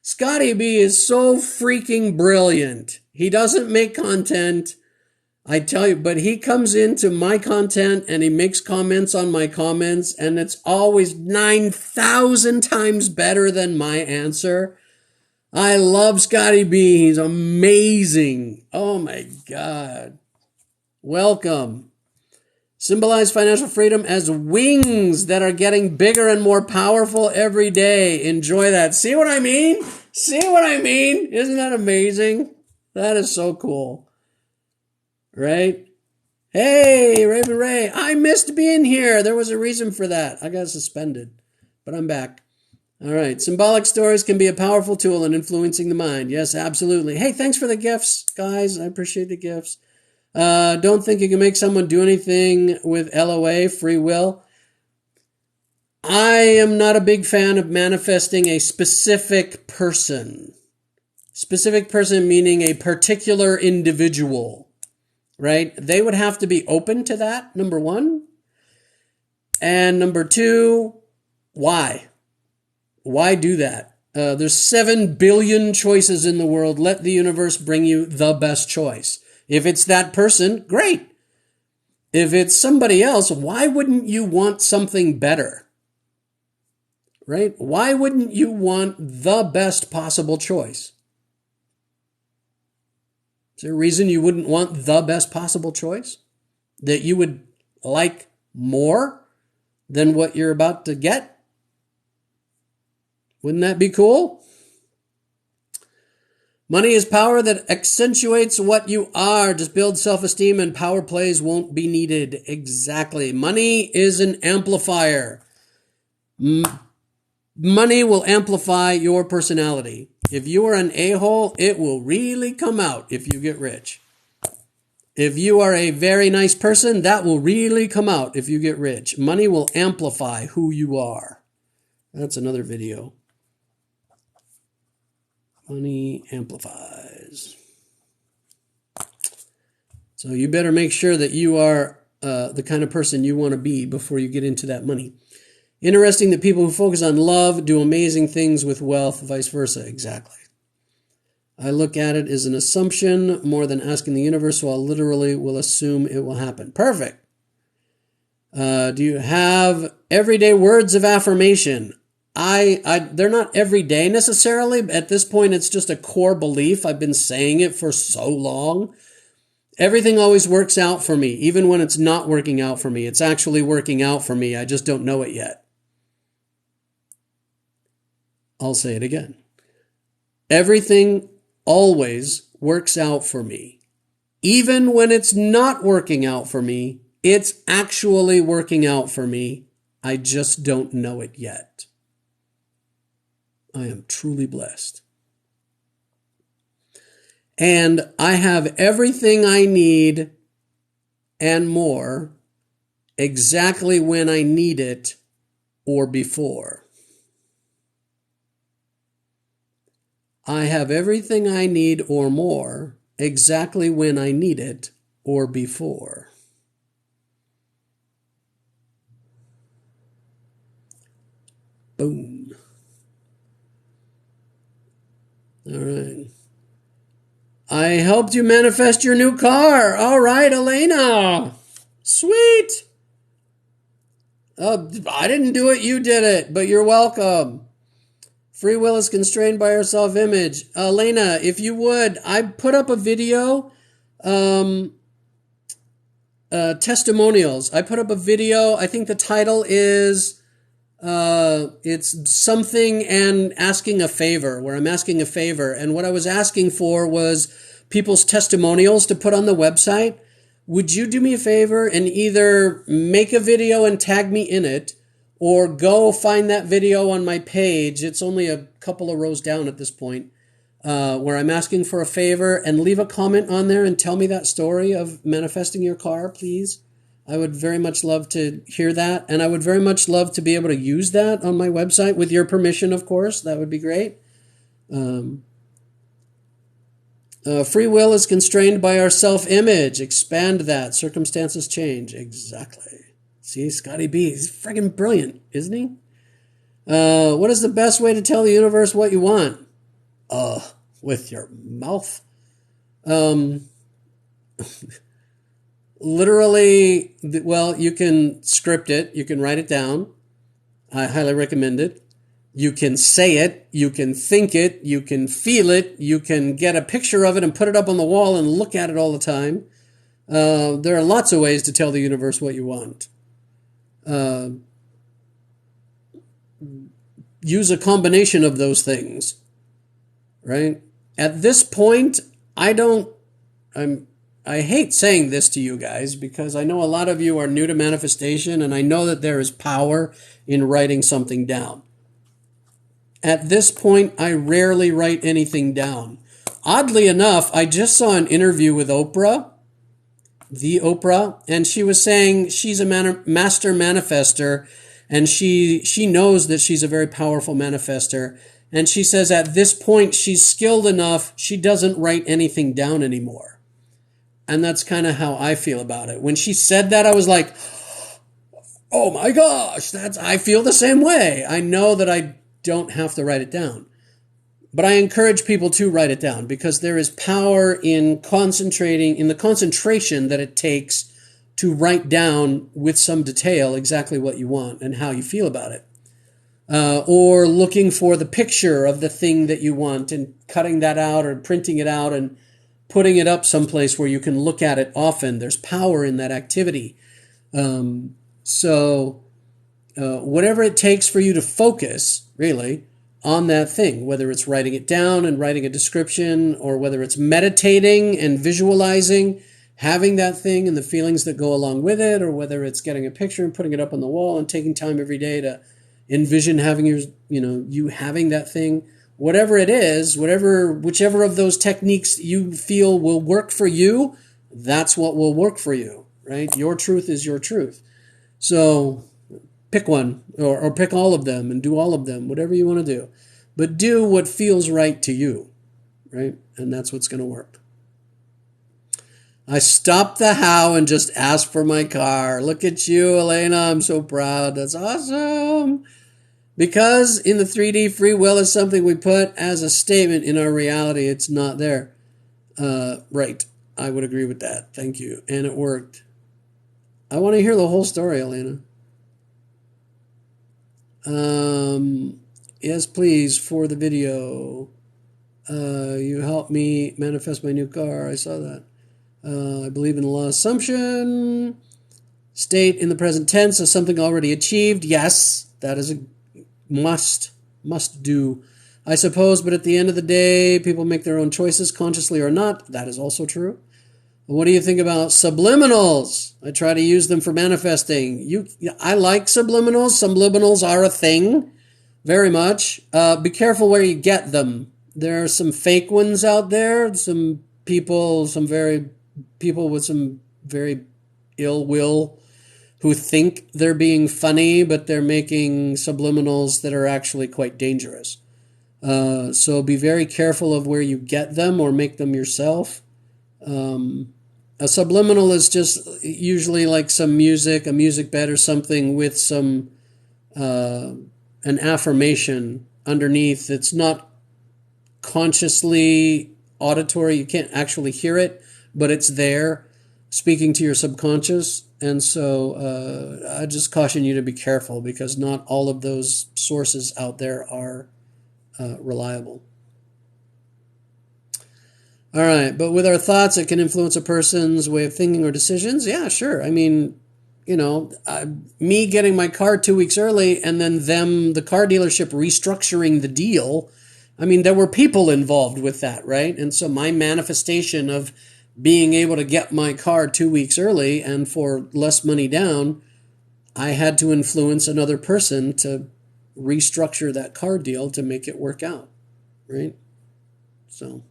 S1: Scotty B is so freaking brilliant. He doesn't make content, I tell you, but he comes into my content and he makes comments on my comments, and it's always 9,000 times better than my answer. I love Scotty B. He's amazing. Oh my God. Welcome. Symbolize financial freedom as wings that are getting bigger and more powerful every day. Enjoy that. See what I mean? See what I mean? Isn't that amazing? That is so cool. Right? Hey, Raven Ray. I missed being here. There was a reason for that. I got suspended, but I'm back. All right. Symbolic stories can be a powerful tool in influencing the mind. Yes, absolutely. Hey, thanks for the gifts, guys. I appreciate the gifts. Don't think you can make someone do anything with LOA, free will. I am not a big fan of manifesting a specific person. Specific person meaning a particular individual, right? They would have to be open to that, number one. And number two, why? Why do that? There's 7 billion choices in the world. Let the universe bring you the best choice. If it's that person, great. If it's somebody else, why wouldn't you want something better? Right? Why wouldn't you want the best possible choice? Is there a reason you wouldn't want the best possible choice? That you would like more than what you're about to get? Wouldn't that be cool? Money is power that accentuates what you are. Just build self-esteem and power plays won't be needed. Exactly. Money is an amplifier. Money will amplify your personality. If you are an a-hole, it will really come out if you get rich. If you are a very nice person, that will really come out if you get rich. Money will amplify who you are. That's another video. Money amplifies. So you better make sure that you are the kind of person you want to be before you get into that money. Interesting that people who focus on love do amazing things with wealth, vice versa. Exactly. I look at it as an assumption more than asking the universe, so I literally will assume it will happen. Perfect. Do you have everyday words of affirmation? they're not every day necessarily. At this point, it's just a core belief. I've been saying it for so long. Everything always works out for me, even when it's not working out for me. It's actually working out for me. I just don't know it yet. I'll say it again. Everything always works out for me. Even when it's not working out for me, it's actually working out for me. I just don't know it yet. I am truly blessed. And I have everything I need and more exactly when I need it or before. I have everything I need or more exactly when I need it or before. Boom. All right. I helped you manifest your new car. All right, Elena. Sweet. I didn't do it. You did it, but you're welcome. Free will is constrained by our self-image. Elena, if you would, I put up a video, testimonials. I put up a video. I think the title is, it's something and asking a favor, where I'm asking a favor. And what I was asking for was people's testimonials to put on the website. Would you do me a favor and either make a video and tag me in it, or go find that video on my page? It's only a couple of rows down at this point, where I'm asking for a favor, and leave a comment on there and tell me that story of manifesting your car, please. I would very much love to hear that, and I would very much love to be able to use that on my website with your permission, of course. That would be great. Free will is constrained by our self-image. Expand that. Circumstances change. Exactly. See, Scotty B, he's friggin' brilliant, isn't he? What is the best way to tell the universe what you want? With your mouth. Literally, well, you can script it. You can write it down. I highly recommend it. You can say it. You can think it. You can feel it. You can get a picture of it and put it up on the wall and look at it all the time. There are lots of ways to tell the universe what you want. Use a combination of those things, right? At this point, I hate saying this to you guys, because I know a lot of you are new to manifestation, and I know that there is power in writing something down. At this point, I rarely write anything down. Oddly enough, I just saw an interview with Oprah, and she was saying she's a master manifester, and she knows that she's a very powerful manifester. And she says at this point, she's skilled enough, she doesn't write anything down anymore. And that's kind of how I feel about it. When she said that, I was like, oh my gosh, I feel the same way. I know that I don't have to write it down. But I encourage people to write it down, because there is power in concentrating, in the concentration that it takes to write down with some detail exactly what you want and how you feel about it. Or looking for the picture of the thing that you want and cutting that out or printing it out and putting it up someplace where you can look at it often. There's power in that activity. So whatever it takes for you to focus, really, on that thing, whether it's writing it down and writing a description, or whether it's meditating and visualizing, having that thing and the feelings that go along with it, or whether it's getting a picture and putting it up on the wall and taking time every day to envision having you having that thing, whatever it is, whichever of those techniques you feel will work for you, that's what will work for you, right? Your truth is your truth. So pick one, or pick all of them and do all of them, whatever you want to do. But do what feels right to you, right? And that's what's going to work. I stopped the how and just asked for my car. Look at you, Elena. I'm so proud. That's awesome. Because in the 3D, free will is something we put as a statement in our reality. It's not there. Right. I would agree with that. Thank you. And it worked. I want to hear the whole story, Elena. Yes, please, for the video. You helped me manifest my new car. I saw that. I believe in the law of assumption. State in the present tense as something already achieved. Yes, that is a must do, I suppose. But at the end of the day, people make their own choices, consciously or not. That is also true. What do you think about subliminals? I try to use them for manifesting. I like subliminals. Subliminals are a thing, very much. Be careful where you get them. There are some fake ones out there. Some people with some very ill will who think they're being funny, but they're making subliminals that are actually quite dangerous. So be very careful of where you get them or make them yourself. A subliminal is just usually like some music, a music bed or something with some an affirmation underneath. It's not consciously auditory. You can't actually hear it, but it's there speaking to your subconscious. And so I just caution you to be careful, because not all of those sources out there are reliable. All right, but with our thoughts, it can influence a person's way of thinking or decisions. Yeah, sure. I mean, me getting my car 2 weeks early and then the car dealership restructuring the deal. I mean, there were people involved with that, right? And so my manifestation of being able to get my car 2 weeks early and for less money down, I had to influence another person to restructure that car deal to make it work out, right? So...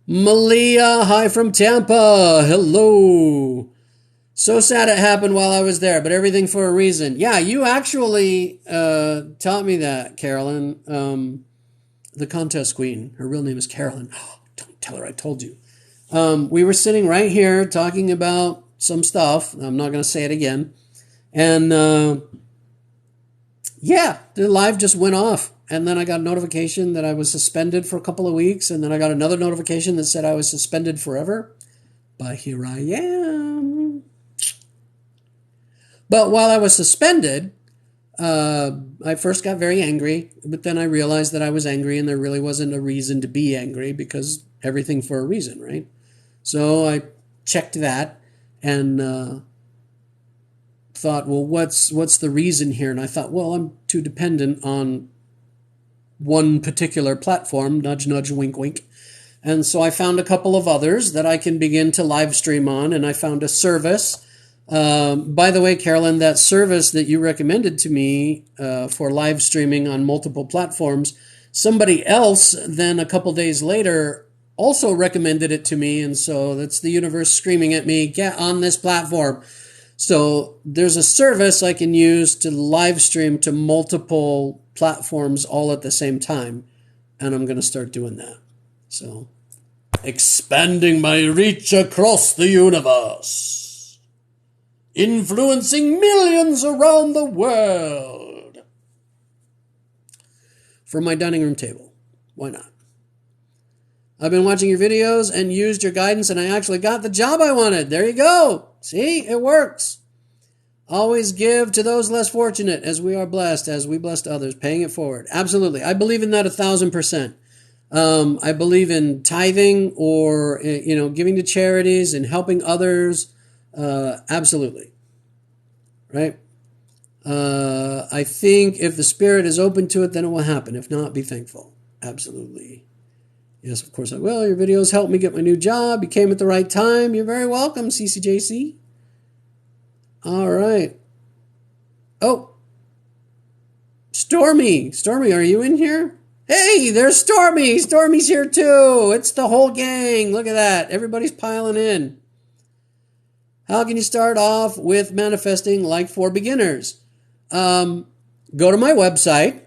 S1: Malia, hi from Tampa. Hello. So sad it happened while I was there, but everything for a reason. Yeah, you actually taught me that, Carolyn. The contest queen. Her real name is Carolyn. Oh, don't tell her I told you. We were sitting right here talking about some stuff. I'm not going to say it again. And the live just went off. And then I got a notification that I was suspended for a couple of weeks. And then I got another notification that said I was suspended forever. But here I am. But while I was suspended, I first got very angry. But then I realized that I was angry and there really wasn't a reason to be angry, because everything for a reason, right? So I checked that and thought, well, what's the reason here? And I thought, well, I'm too dependent on one particular platform, nudge, nudge, wink, wink. And so I found a couple of others that I can begin to live stream on, and I found a service. By the way, Carolyn, that service that you recommended to me for live streaming on multiple platforms, somebody else then a couple days later also recommended it to me, and so that's the universe screaming at me, get on this platform. So there's a service I can use to live stream to multiple platforms all at the same time, and I'm going to start doing that. So, expanding my reach across the universe, influencing millions around the world from my dining room table. Why not? I've been watching your videos and used your guidance, and I actually got the job I wanted. There you go. See, it works. Always give to those less fortunate, as we are blessed, as we blessed others, paying it forward. Absolutely. I believe in that 1,000%. I believe in tithing or, giving to charities and helping others. Absolutely. Right? I think if the spirit is open to it, then it will happen. If not, be thankful. Absolutely. Yes, of course I will. Your videos helped me get my new job. You came at the right time. You're very welcome, CCJC. All right. Oh. Stormy, are you in here? Hey, there's Stormy. Stormy's here too. It's the whole gang. Look at that. Everybody's piling in. How can you start off with manifesting like for beginners? Go to my website.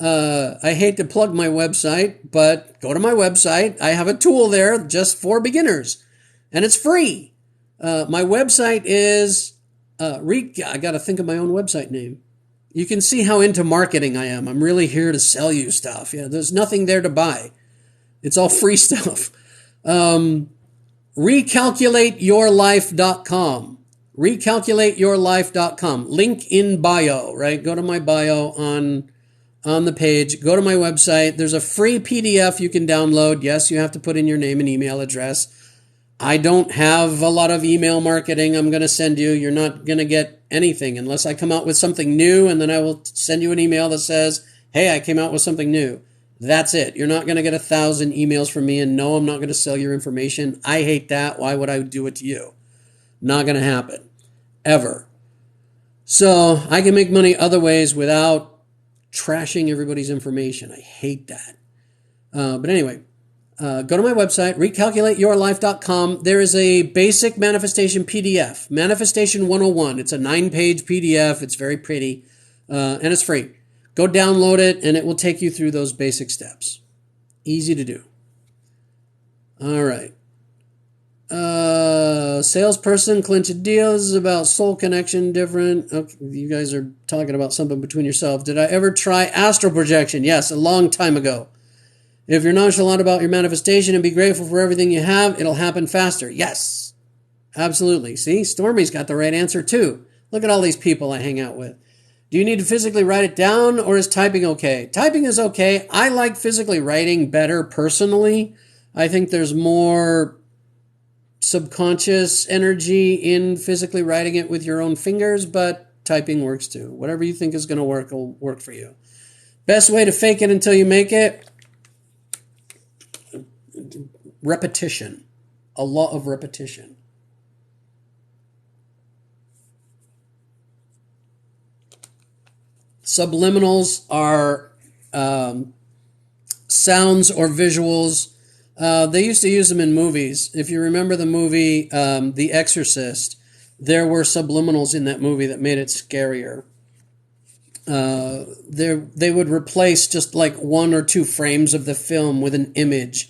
S1: I hate to plug my website, but go to my website. I have a tool there just for beginners, and it's free. My website is, I got to think of my own website name. You can see how into marketing I am. I'm really here to sell you stuff. Yeah, there's nothing there to buy. It's all free stuff. Recalculateyourlife.com. Recalculateyourlife.com. Link in bio, right? Go to my bio on the page. Go to my website. There's a free PDF you can download. Yes, you have to put in your name and email address. I don't have a lot of email marketing I'm going to send you. You're not going to get anything unless I come out with something new, and then I will send you an email that says, hey, I came out with something new. That's it. You're not going to get 1,000 emails from me, and no, I'm not going to sell your information. I hate that. Why would I do it to you? Not going to happen. Ever. So I can make money other ways without trashing everybody's information. I hate that. But anyway, go to my website, recalculateyourlife.com. There is a basic manifestation PDF, Manifestation 101. It's a 9-page PDF. It's very pretty, and it's free. Go download it, and it will take you through those basic steps. Easy to do. All right. Salesperson clinch a deal. This is about soul connection, different. Okay, you guys are talking about something between yourselves. Did I ever try astral projection? Yes, a long time ago. If you're nonchalant about your manifestation and be grateful for everything you have, it'll happen faster. Yes, absolutely. See, Stormy's got the right answer too. Look at all these people I hang out with. Do you need to physically write it down, or is typing okay? Typing is okay. I like physically writing better personally. I think there's more subconscious energy in physically writing it with your own fingers, but typing works too. Whatever you think is going to work will work for you. Best way to fake it until you make it? Repetition. A lot of repetition. Subliminals are sounds or visuals. They used to use them in movies. If you remember the movie The Exorcist, there were subliminals in that movie that made it scarier. They would replace just like 1 or 2 frames of the film with an image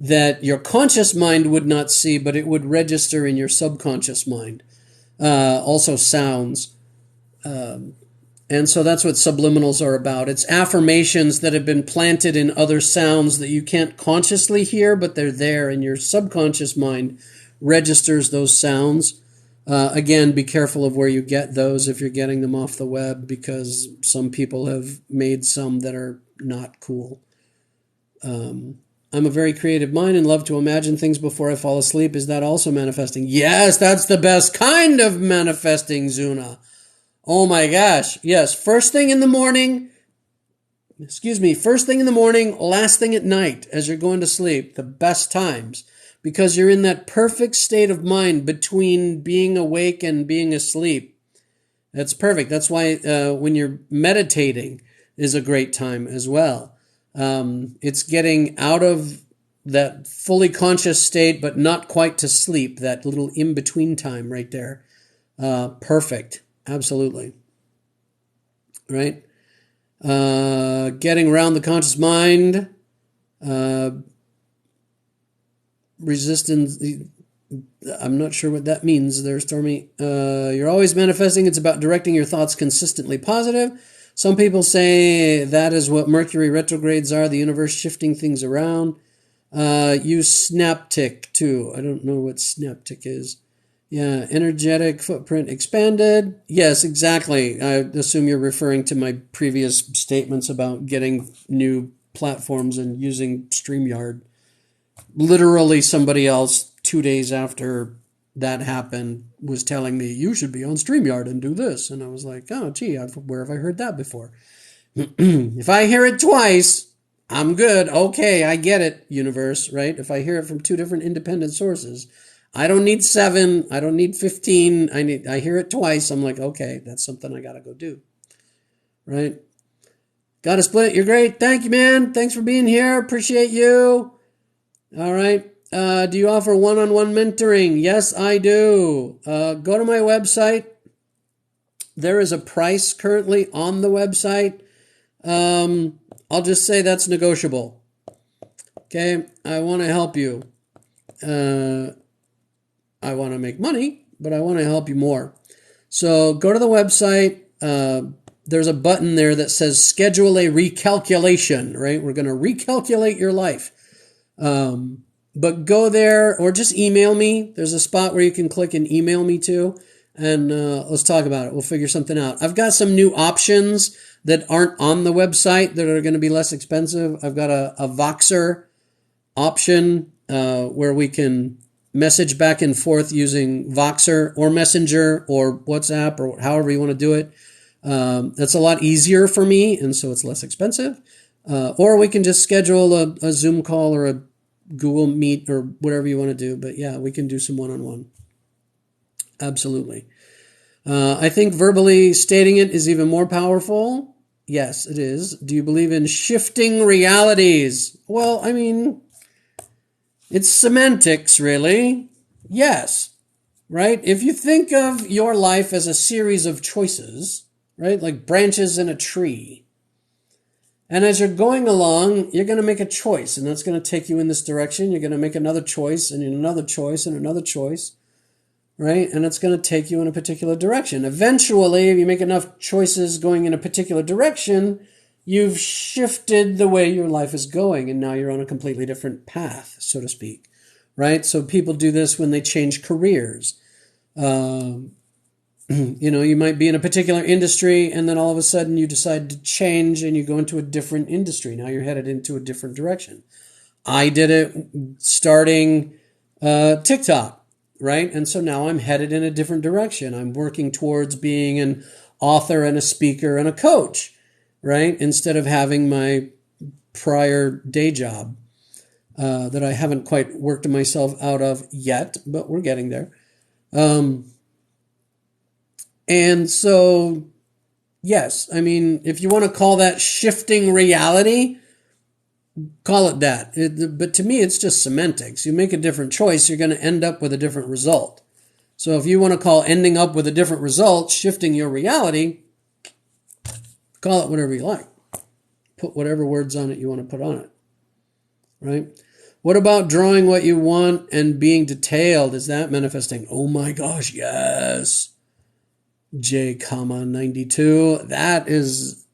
S1: that your conscious mind would not see, but it would register in your subconscious mind. Also sounds. And so that's what subliminals are about. It's affirmations that have been planted in other sounds that you can't consciously hear, but they're there, and your subconscious mind registers those sounds. Again, be careful of where you get those if you're getting them off the web, because some people have made some that are not cool. I'm a very creative mind and love to imagine things before I fall asleep. Is that also manifesting? Yes, that's the best kind of manifesting, Zuna. Oh my gosh. Yes. First thing in the morning, last thing at night as you're going to sleep, the best times, because you're in that perfect state of mind between being awake and being asleep. That's perfect. That's why when you're meditating is a great time as well. It's getting out of that fully conscious state, but not quite to sleep, that little in-between time right there. Perfect. Absolutely. Right? Getting around the conscious mind. Resistance. I'm not sure what that means there, Stormy. You're always manifesting. It's about directing your thoughts consistently positive. Some people say that is what Mercury retrogrades are, the universe shifting things around. Use Snaptic too. I don't know what Snaptic is. Yeah, energetic footprint expanded. Yes, exactly. I assume you're referring to my previous statements about getting new platforms and using StreamYard. Literally somebody else 2 days after that happened was telling me, you should be on StreamYard and do this. And I was like, oh, gee, where have I heard that before? If I hear it twice, I'm good. Okay, I get it, universe, right? If I hear it from 2 different independent sources, I don't need 7. I don't need 15. I hear it twice. I'm like, okay, that's something I got to go do. Right? Got to split. You're great. Thank you, man. Thanks for being here. Appreciate you. All right. Do you offer one-on-one mentoring? Yes, I do. Go to my website. There is a price currently on the website. I'll just say that's negotiable. Okay. I want to help you. I want to make money, but I want to help you more. So go to the website. There's a button there that says schedule a recalculation, right? We're going to recalculate your life. But go there or just email me. There's a spot where you can click and email me too. and let's talk about it. We'll figure something out. I've got some new options that aren't on the website that are going to be less expensive. I've got a Voxer option where we can message back and forth using Voxer or Messenger or WhatsApp or however you want to do it. That's a lot easier for me, and so it's less expensive. Or we can just schedule a Zoom call or a Google Meet or whatever you want to do. But yeah, we can do some one-on-one. Absolutely. I think verbally stating it is even more powerful. Yes, it is. Do you believe in shifting realities? Well, I mean, it's semantics, really. Yes, right? If you think of your life as a series of choices, right, like branches in a tree, and as you're going along, you're going to make a choice, and that's going to take you in this direction. You're going to make another choice, and another choice, and another choice, right? And it's going to take you in a particular direction. Eventually, if you make enough choices going in a particular direction, you've shifted the way your life is going, and now you're on a completely different path, so to speak, right? So people do this when they change careers. You might be in a particular industry, and then all of a sudden you decide to change and you go into a different industry. Now you're headed into a different direction. I did it starting TikTok, right? And so now I'm headed in a different direction. I'm working towards being an author and a speaker and a coach, right? Instead of having my prior day job that I haven't quite worked myself out of yet, but we're getting there. And so, yes, I mean, if you want to call that shifting reality, call it that. But to me, it's just semantics. You make a different choice, you're going to end up with a different result. So if you want to call ending up with a different result shifting your reality, call it whatever you like. Put whatever words on it you want to put on it, right? What about drawing what you want and being detailed? Is that manifesting? Oh my gosh, yes. J, 92. That is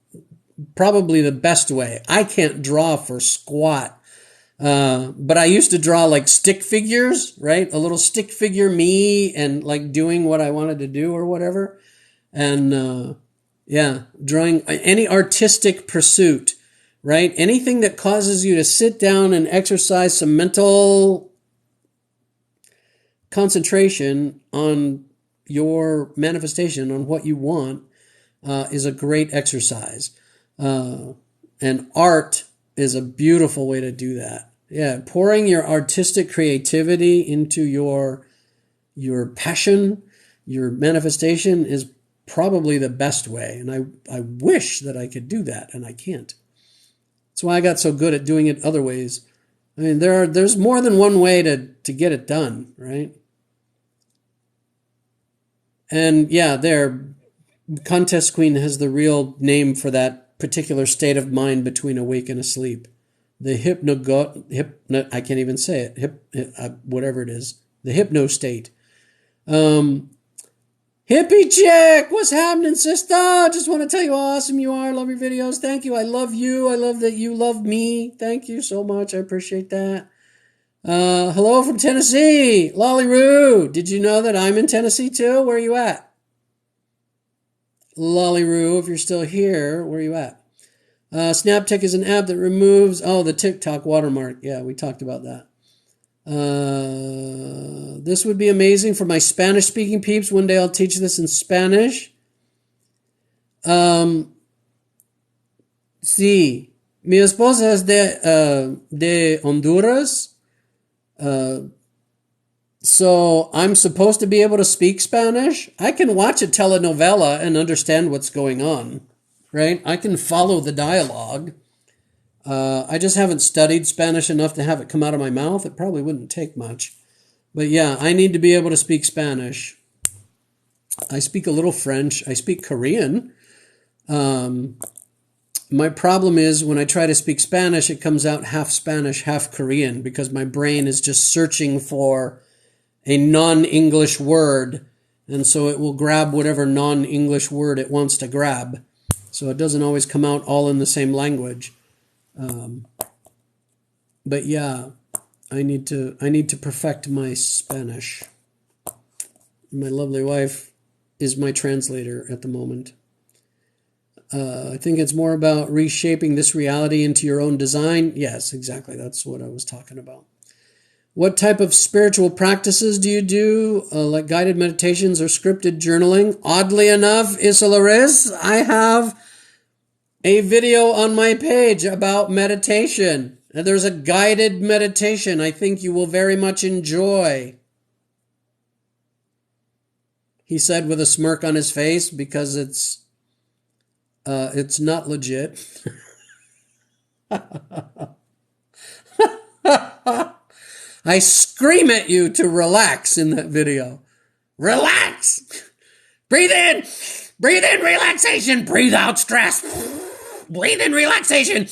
S1: probably the best way. I can't draw for squat. But I used to draw like stick figures, right? A little stick figure me and like doing what I wanted to do or whatever. And drawing any artistic pursuit, right? Anything that causes you to sit down and exercise some mental concentration on your manifestation, on what you want, is a great exercise. And art is a beautiful way to do that. Yeah, pouring your artistic creativity into your passion, your manifestation is probably the best way. And I wish that I could do that, and I can't. That's why I got so good at doing it other ways. I mean, there's more than one way to get it done, right? And yeah, Contest Queen has the real name for that particular state of mind between awake and asleep. The I can't even say it. Whatever it is, the hypno state. Hippie chick, what's happening, sister? Just want to tell you how awesome you are. Love your videos. Thank you. I love you. I love that you love me. Thank you so much. I appreciate that. Hello from Tennessee. Lollyroo. Did you know that I'm in Tennessee too? Where are you at? Lollyroo, if you're still here, where are you at? SnapTech is an app that removes, the TikTok watermark. Yeah, we talked about that. This would be amazing for my Spanish-speaking peeps. One day I'll teach this in Spanish. Sí. Mi esposa es de Honduras. So I'm supposed to be able to speak Spanish. I can watch a telenovela and understand what's going on, right? I can follow the dialogue. I just haven't studied Spanish enough to have it come out of my mouth. It probably wouldn't take much. But yeah, I need to be able to speak Spanish. I speak a little French. I speak Korean. My problem is when I try to speak Spanish, it comes out half Spanish, half Korean, because my brain is just searching for a non-English word, and so it will grab whatever non-English word it wants to grab. So it doesn't always come out all in the same language. But yeah, I need to perfect my Spanish. My lovely wife is my translator at the moment. I think it's more about reshaping this reality into your own design. Yes, exactly. That's what I was talking about. What type of spiritual practices do you do? Like guided meditations or scripted journaling? Oddly enough, Isolaris, I have a video on my page about meditation. There's a guided meditation I think you will very much enjoy. He said with a smirk on his face because it's not legit. I scream at you to relax in that video. Relax! Breathe in relaxation, breathe out stress. Breathe in relaxation,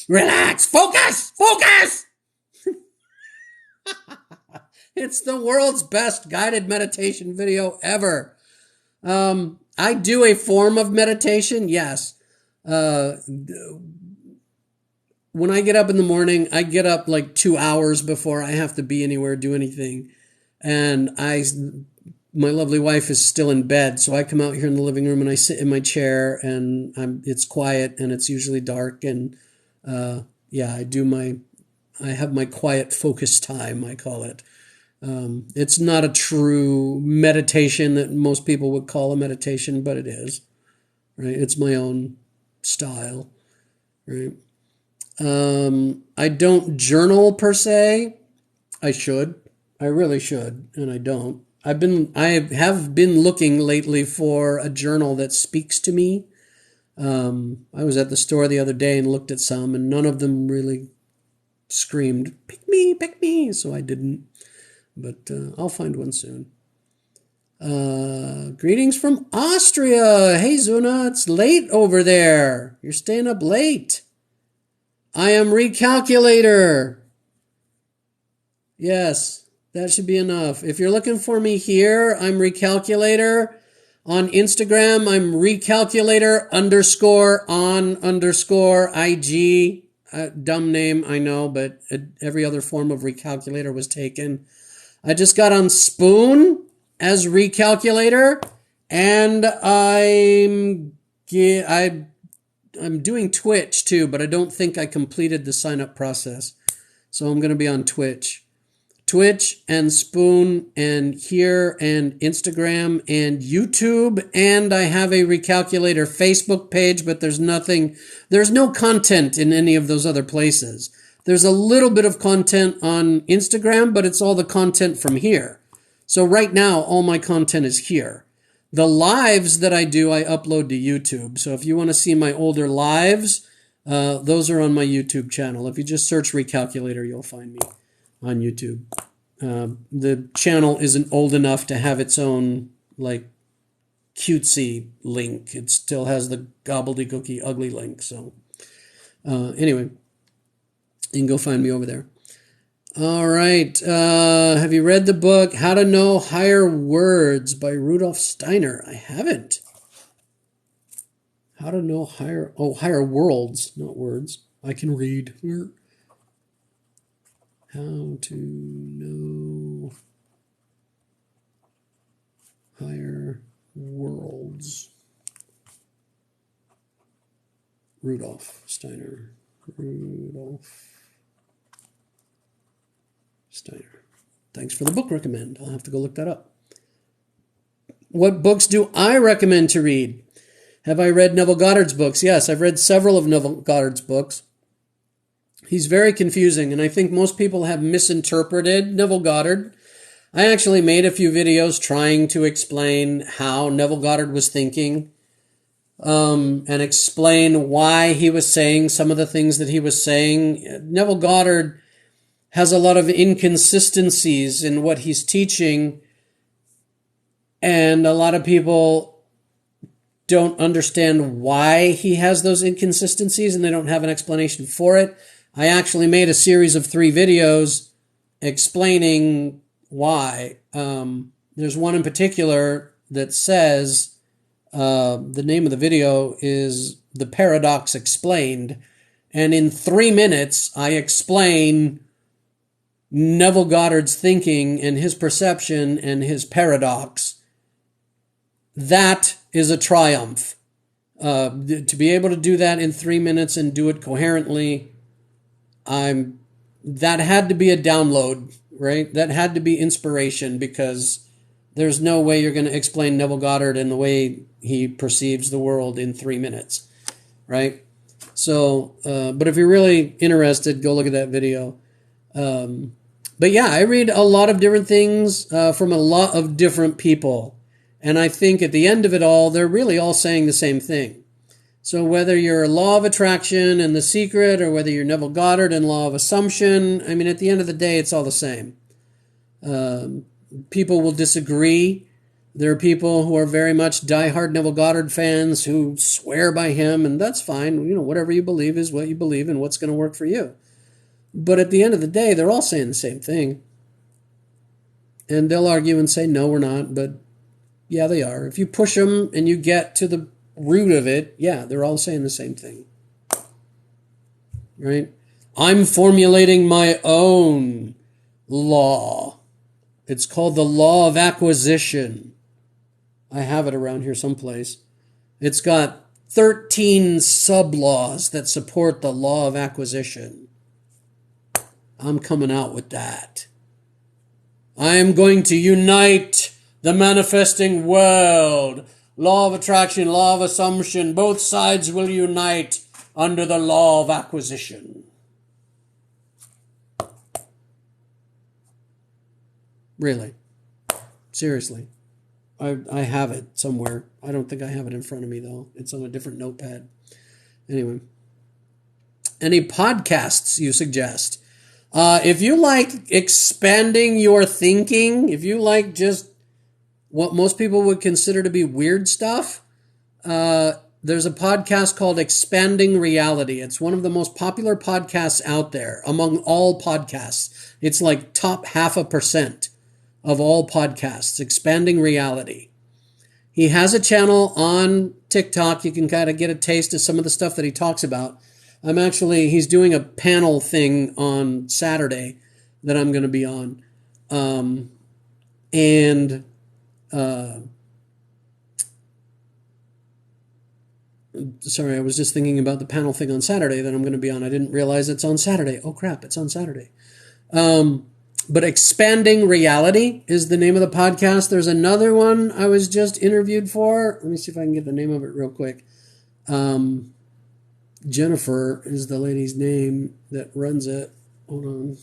S1: relax, focus. It's the world's best guided meditation video ever. I do a form of meditation, yes. When I get up in the morning, I get up like 2 hours before I have to be anywhere, do anything. And my lovely wife is still in bed, so I come out here in the living room and I sit in my chair and it's quiet and it's usually dark. And I have my quiet focus time, I call it. It's not a true meditation that most people would call a meditation, but it is, right? It's my own style, right? I don't journal per se. I should. I really should, and I don't. I have been looking lately for a journal that speaks to me. I was at the store the other day and looked at some, and none of them really screamed, pick me, so I didn't. But I'll find one soon. Greetings from Austria. Hey, Zuna, it's late over there. You're staying up late. I am Recalculator. Yes, that should be enough. If you're looking for me here, I'm Recalculator. On Instagram, I'm Recalculator_on_IG. Dumb name, I know, but every other form of Recalculator was taken. I just got on Spoon as Recalculator, and I'm doing Twitch too, but I don't think I completed the sign-up process. So I'm going to be on Twitch and Spoon and here and Instagram and YouTube, and I have a Recalculator Facebook page, but there's no content in any of those other places. There's a little bit of content on Instagram, but it's all the content from here. So right now, all my content is here. The lives that I do, I upload to YouTube. So if you want to see my older lives, those are on my YouTube channel. If you just search Recalculator, you'll find me on YouTube. The channel isn't old enough to have its own, like, cutesy link. It still has the gobbledygooky ugly link. So anyway, you can go find me over there. All right. Have you read the book How to Know Higher Words by Rudolf Steiner? I haven't. How to know higher worlds, not words. I can read. How to know higher worlds. Rudolf Steiner. Thanks for the book recommend. I'll have to go look that up. What books do I recommend to read? Have I read Neville Goddard's books? Yes, I've read several of Neville Goddard's books. He's very confusing, and I think most people have misinterpreted Neville Goddard. I actually made a few videos trying to explain how Neville Goddard was thinking, and explain why he was saying some of the things that he was saying. Neville Goddard has a lot of inconsistencies in what he's teaching, and a lot of people don't understand why he has those inconsistencies, and they don't have an explanation for it. I actually made a series of 3 videos explaining why. There's one in particular that says, the name of the video is The Paradox Explained, and in 3 minutes I explain Neville Goddard's thinking and his perception and his paradox. That is a triumph. To be able to do that in 3 minutes and do it coherently, that had to be a download, right? That had to be inspiration, because there's no way you're going to explain Neville Goddard and the way he perceives the world in 3 minutes, right? So, but if you're really interested, go look at that video. But yeah, I read a lot of different things from a lot of different people. And I think at the end of it all, they're really all saying the same thing. So whether you're Law of Attraction and The Secret, or whether you're Neville Goddard and Law of Assumption, I mean, at the end of the day, it's all the same. People will disagree. There are people who are very much diehard Neville Goddard fans who swear by him, and that's fine. You know, whatever you believe is what you believe and what's going to work for you. But at the end of the day, they're all saying the same thing. And they'll argue and say, no, we're not, but yeah, they are. If you push them and you get to the root of it, yeah, they're all saying the same thing. Right? I'm formulating my own law. It's called the law of acquisition. I have it around here someplace. It's got 13 sub-laws that support the law of acquisition. I'm coming out with that. I am going to unite the manifesting world. Law of attraction, law of assumption, both sides will unite under the law of acquisition. Really. Seriously. I have it somewhere. I don't think I have it in front of me, though. It's on a different notepad. Anyway. Any podcasts you suggest? If you like expanding your thinking, if you like just what most people would consider to be weird stuff, there's a podcast called Expanding Reality. It's one of the most popular podcasts out there among all podcasts. It's like top 0.5% of all podcasts, Expanding Reality. He has a channel on TikTok. You can kind of get a taste of some of the stuff that he talks about. He's doing a panel thing on Saturday that I'm going to be on. Sorry, I was just thinking about the panel thing on Saturday that I'm going to be on. I didn't realize it's on Saturday. Oh crap, it's on Saturday. But Expanding Reality is the name of the podcast. There's another one I was just interviewed for. Let me see if I can get the name of it real quick. Jennifer is the lady's name that runs it. Hold on.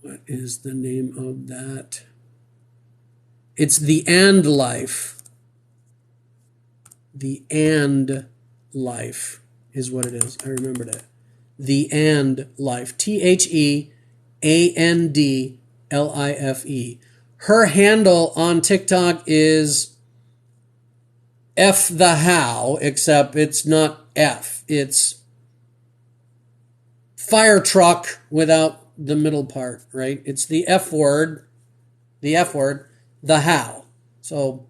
S1: What is the name of that? It's The And Life. The And Life is what it is. I remembered it. The And Life. TheAndLife. Her handle on TikTok is F the How, except it's not F. It's fire truck without the middle part, right? It's the F word, the how. So,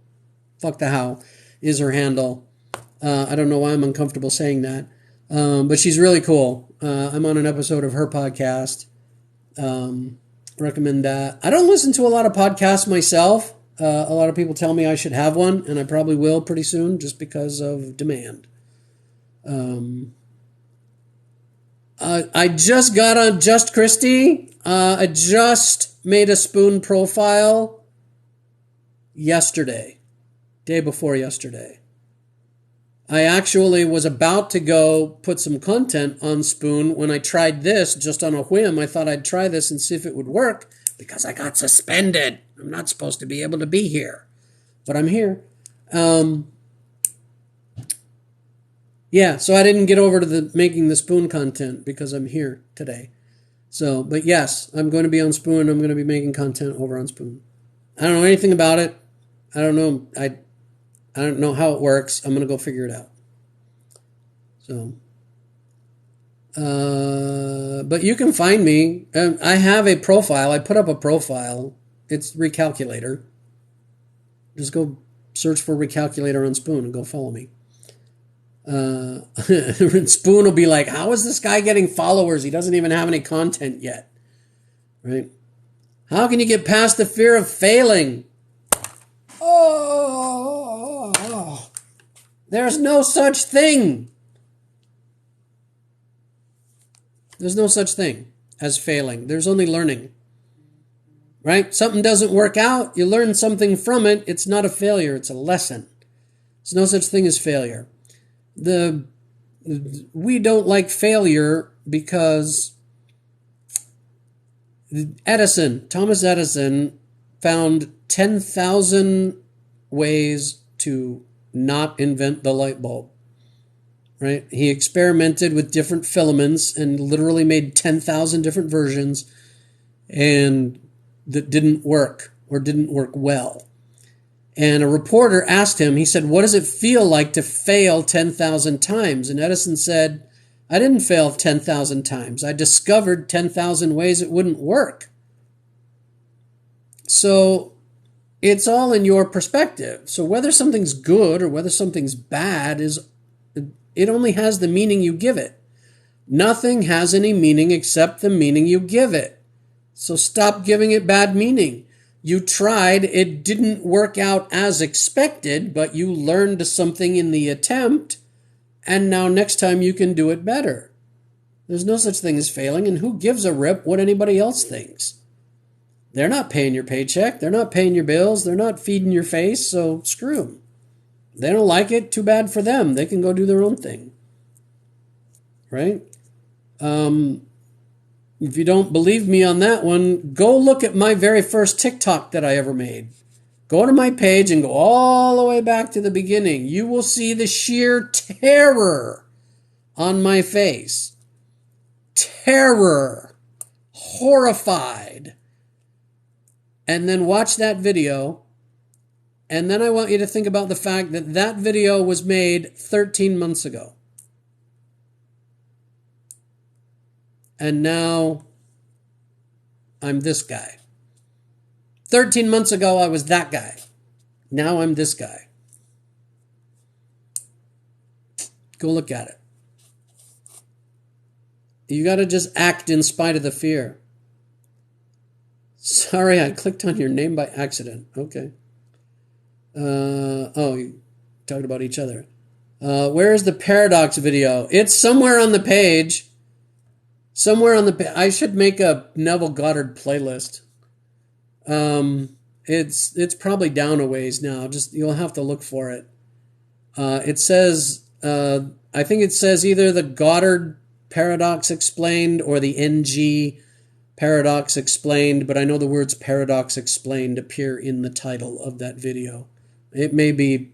S1: fuck the how is her handle. I don't know why I'm uncomfortable saying that. But she's really cool. I'm on an episode of her podcast. Recommend that. I don't listen to a lot of podcasts myself. A lot of people tell me I should have one, and I probably will pretty soon just because of demand. I just got on Just Christie. I just made a Spoon profile yesterday. Day before yesterday. I actually was about to go put some content on Spoon when I tried this just on a whim. I thought I'd try this and see if it would work because I got suspended. I'm not supposed to be able to be here, but I'm here. Yeah, so I didn't get over to the making the Spoon content because I'm here today. So, but yes, I'm going to be on Spoon. I'm going to be making content over on Spoon. I don't know anything about it. I don't know. I don't know how it works. I'm going to go figure it out. So, But you can find me. I have a profile. I put up a profile. It's Recalculator. Just go search for Recalculator on Spoon and go follow me. Spoon will be like, how is this guy getting followers? He doesn't even have any content yet. Right? How can you get past the fear of failing? Oh, there's no such thing. There's no such thing as failing. There's only learning. Right? Something doesn't work out. You learn something from it. It's not a failure. It's a lesson. There's no such thing as failure. We don't like failure because Thomas Edison found 10,000 ways to not invent the light bulb. Right? He experimented with different filaments and literally made 10,000 different versions, and that didn't work or didn't work well. And a reporter asked him, he said, what does it feel like to fail 10,000 times? And Edison said, I didn't fail 10,000 times. I discovered 10,000 ways it wouldn't work. So it's all in your perspective. So whether something's good or whether something's bad, it only has the meaning you give it. Nothing has any meaning except the meaning you give it. So stop giving it bad meaning. You tried, it didn't work out as expected, but you learned something in the attempt, and now next time you can do it better. There's no such thing as failing, and who gives a rip what anybody else thinks? They're not paying your paycheck, they're not paying your bills, they're not feeding your face, so screw them. They don't like it, too bad for them. They can go do their own thing. Right? If you don't believe me on that one, go look at my very first TikTok that I ever made. Go to my page and go all the way back to the beginning. You will see the sheer terror on my face. Terror. Horrified. And then watch that video. And then I want you to think about the fact that that video was made 13 months ago. And now I'm this guy. 13 months ago, I was that guy. Now I'm this guy. Go look at it. You got to just act in spite of the fear. Sorry, I clicked on your name by accident. Okay. You talked about each other. Where is the paradox video? It's somewhere on the page. I should make a Neville Goddard playlist. It's probably down a ways now. You'll have to look for it. It says, I think it says either the Goddard paradox explained or the NG paradox explained, but I know the words paradox explained appear in the title of that video. It may be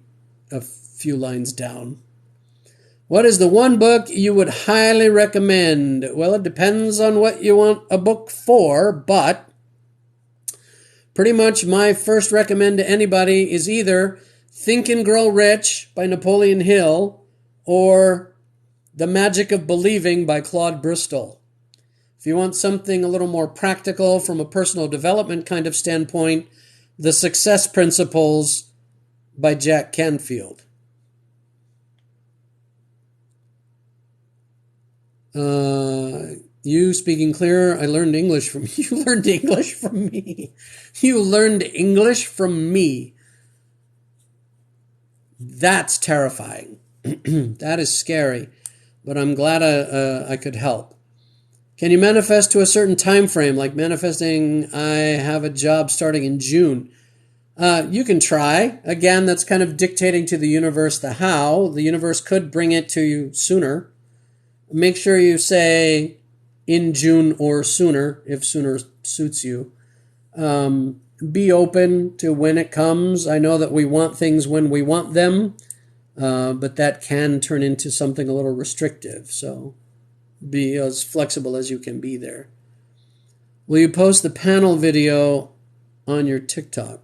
S1: a few lines down. What is the one book you would highly recommend? Well, it depends on what you want a book for, but pretty much my first recommend to anybody is either Think and Grow Rich by Napoleon Hill or The Magic of Believing by Claude Bristol. If you want something a little more practical from a personal development kind of standpoint, The Success Principles by Jack Canfield. You speaking clearer, I learned English from you. You learned English from me. You learned English from me. That's terrifying. That is scary, but I'm glad I could help. Can you manifest to a certain time frame, like manifesting I have a job starting in June? You can try. Again, that's kind of dictating to the universe the how. The universe could bring it to you sooner. Make sure you say in June or sooner, if sooner suits you. Be open to when it comes. I know that we want things when we want them, but that can turn into something a little restrictive. So be as flexible as you can be there. Will you post the panel video on your TikTok?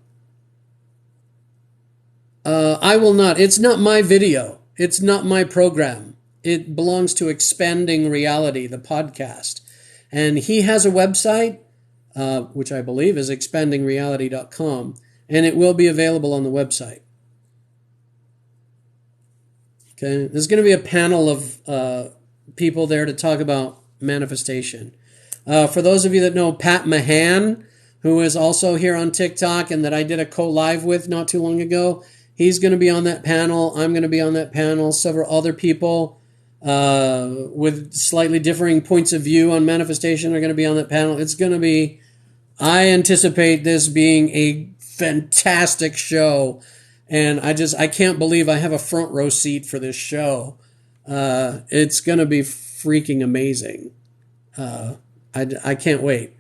S1: I will not. It's not my video. It's not my program. it belongs to Expanding Reality, the podcast. And he has a website, which I believe is expandingreality.com, and it will be available on the website. Okay, there's going to be a panel of people there to talk about manifestation. For those of you that know Pat Mahan, who is also here on TikTok and that I did a co-live with not too long ago, he's going to be on that panel. I'm going to be on that panel. Several other people with slightly differing points of view on manifestation are going to be on that panel. It's going to be, I anticipate this being a fantastic show. And I can't believe I have a front row seat for this show. It's going to be freaking amazing. I can't wait.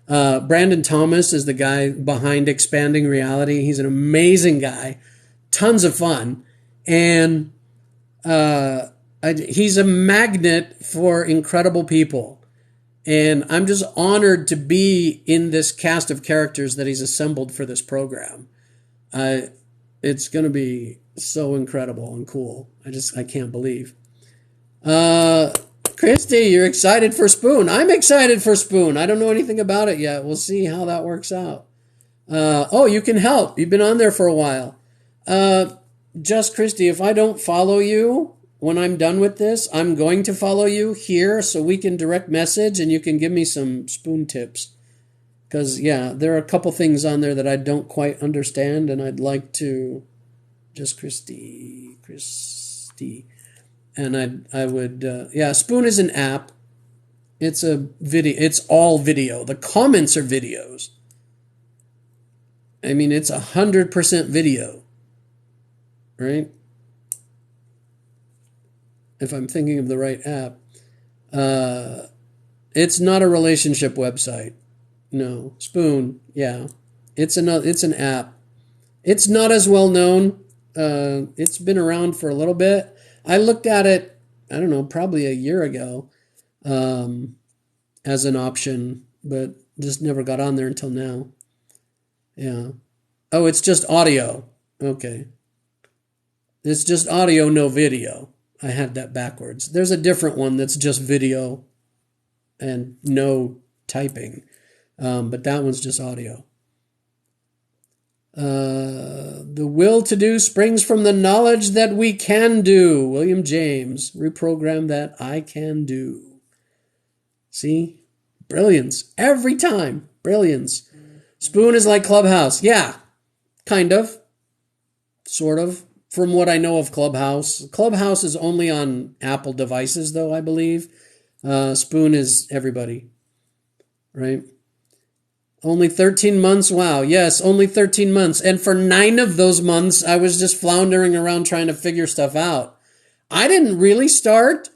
S1: Brandon Thomas is the guy behind Expanding Reality. He's an amazing guy. Tons of fun. And he's a magnet for incredible people. And I'm just honored to be in this cast of characters that he's assembled for this program. It's going to be so incredible and cool. I can't believe. Christy, you're excited for Spoon. I'm excited for Spoon. I don't know anything about it yet. We'll see how that works out. You can help. You've been on there for a while. Just Christy, if I don't follow you when I'm done with this, I'm going to follow you here so we can direct message and you can give me some Spoon tips. Because, there are a couple things on there that I don't quite understand, and I'd like to just Christy. And I would, Spoon is an app. It's a video. It's all video. The comments are videos. I mean, it's 100% video, right? If I'm thinking of the right app. It's not a relationship website. No, Spoon, it's an app. It's not as well known. It's been around for a little bit. I looked at it, I don't know, probably a year ago, as an option, but just never got on there until now. Yeah. Oh, it's just audio. Okay. It's just audio, no video. I had that backwards. There's a different one that's just video and no typing. But that one's just audio. The will to do springs from the knowledge that we can do. William James, reprogram that I can do. See? Brilliance. Every time. Brilliance. Spoon is like Clubhouse. Yeah. Kind of. Sort of. From what I know of Clubhouse. Clubhouse is only on Apple devices, though, I believe. Spoon is everybody. Right? Only 13 months. Wow. Yes, only 13 months. And for 9 of those months, I was just floundering around trying to figure stuff out. I didn't really start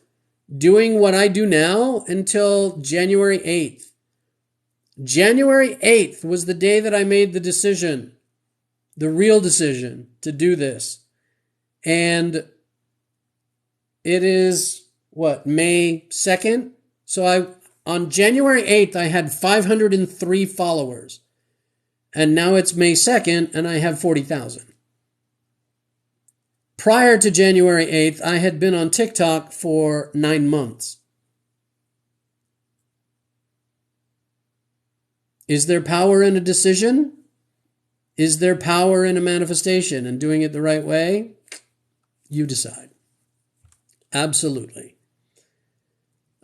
S1: doing what I do now until January 8th. January 8th was the day that I made the decision, the real decision to do this. And it is, May 2nd? So on January 8th, I had 503 followers. And now it's May 2nd, and I have 40,000. Prior to January 8th, I had been on TikTok for 9 months. Is there power in a decision? Is there power in a manifestation and doing it the right way? You decide. Absolutely.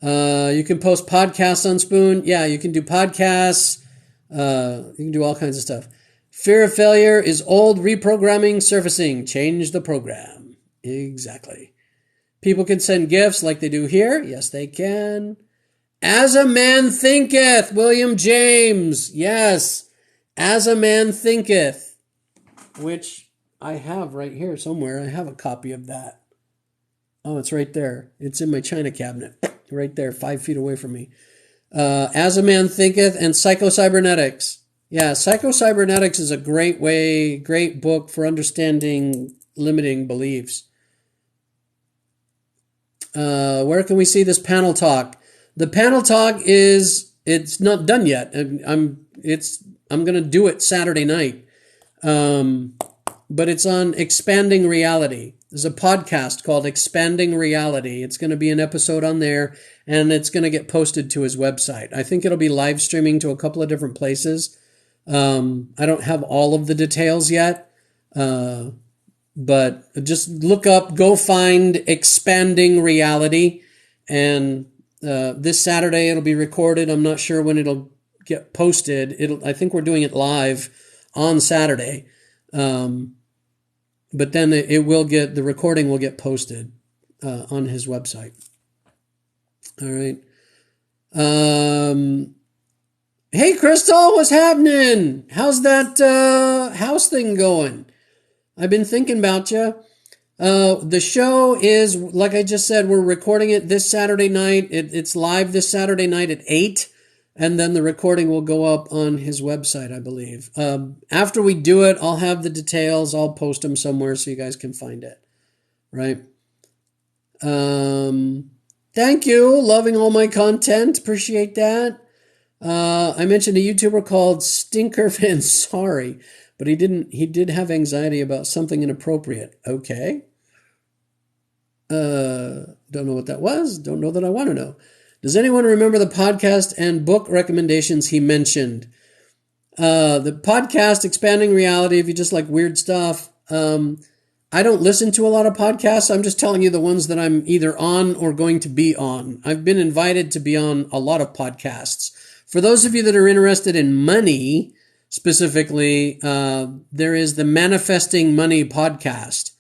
S1: You can post podcasts on Spoon. Yeah, you can do podcasts. You can do all kinds of stuff. Fear of failure is old reprogramming surfacing. Change the program. Exactly. People can send gifts like they do here. Yes, they can. As a man thinketh, William James. Yes, as a man thinketh, which I have right here somewhere. I have a copy of that. Oh, it's right there. It's in my china cabinet. Right there, 5 feet away from me. As a Man Thinketh and Psycho-Cybernetics. Yeah, Psycho-Cybernetics is a great book for understanding limiting beliefs. Where can we see this panel talk? The panel talk it's not done yet. I'm going to do it Saturday night. but it's on Expanding Reality. There's a podcast called Expanding Reality. It's going to be an episode on there, and it's going to get posted to his website. I think it'll be live streaming to a couple of different places. I don't have all of the details yet, but just look up, go find Expanding Reality, and this Saturday it'll be recorded. I'm not sure when it'll get posted. I think we're doing it live on Saturday. But then the recording will get posted on his website. All right. Hey, Crystal, what's happening? How's that house thing going? I've been thinking about you. The show is, like I just said, we're recording it this Saturday night. It's live this Saturday night at 8. And then the recording will go up on his website, I believe. After we do it, I'll have the details. I'll post them somewhere so you guys can find it. Right? Thank you. Loving all my content. Appreciate that. I mentioned a YouTuber called Stinker Fan. Sorry, but he did have anxiety about something inappropriate. Okay. Don't know what that was. Don't know that I want to know. Does anyone remember the podcast and book recommendations he mentioned? The podcast, Expanding Reality, if you just like weird stuff. I don't listen to a lot of podcasts. I'm just telling you the ones that I'm either on or going to be on. I've been invited to be on a lot of podcasts. For those of you that are interested in money, specifically, there is the Manifesting Money podcast.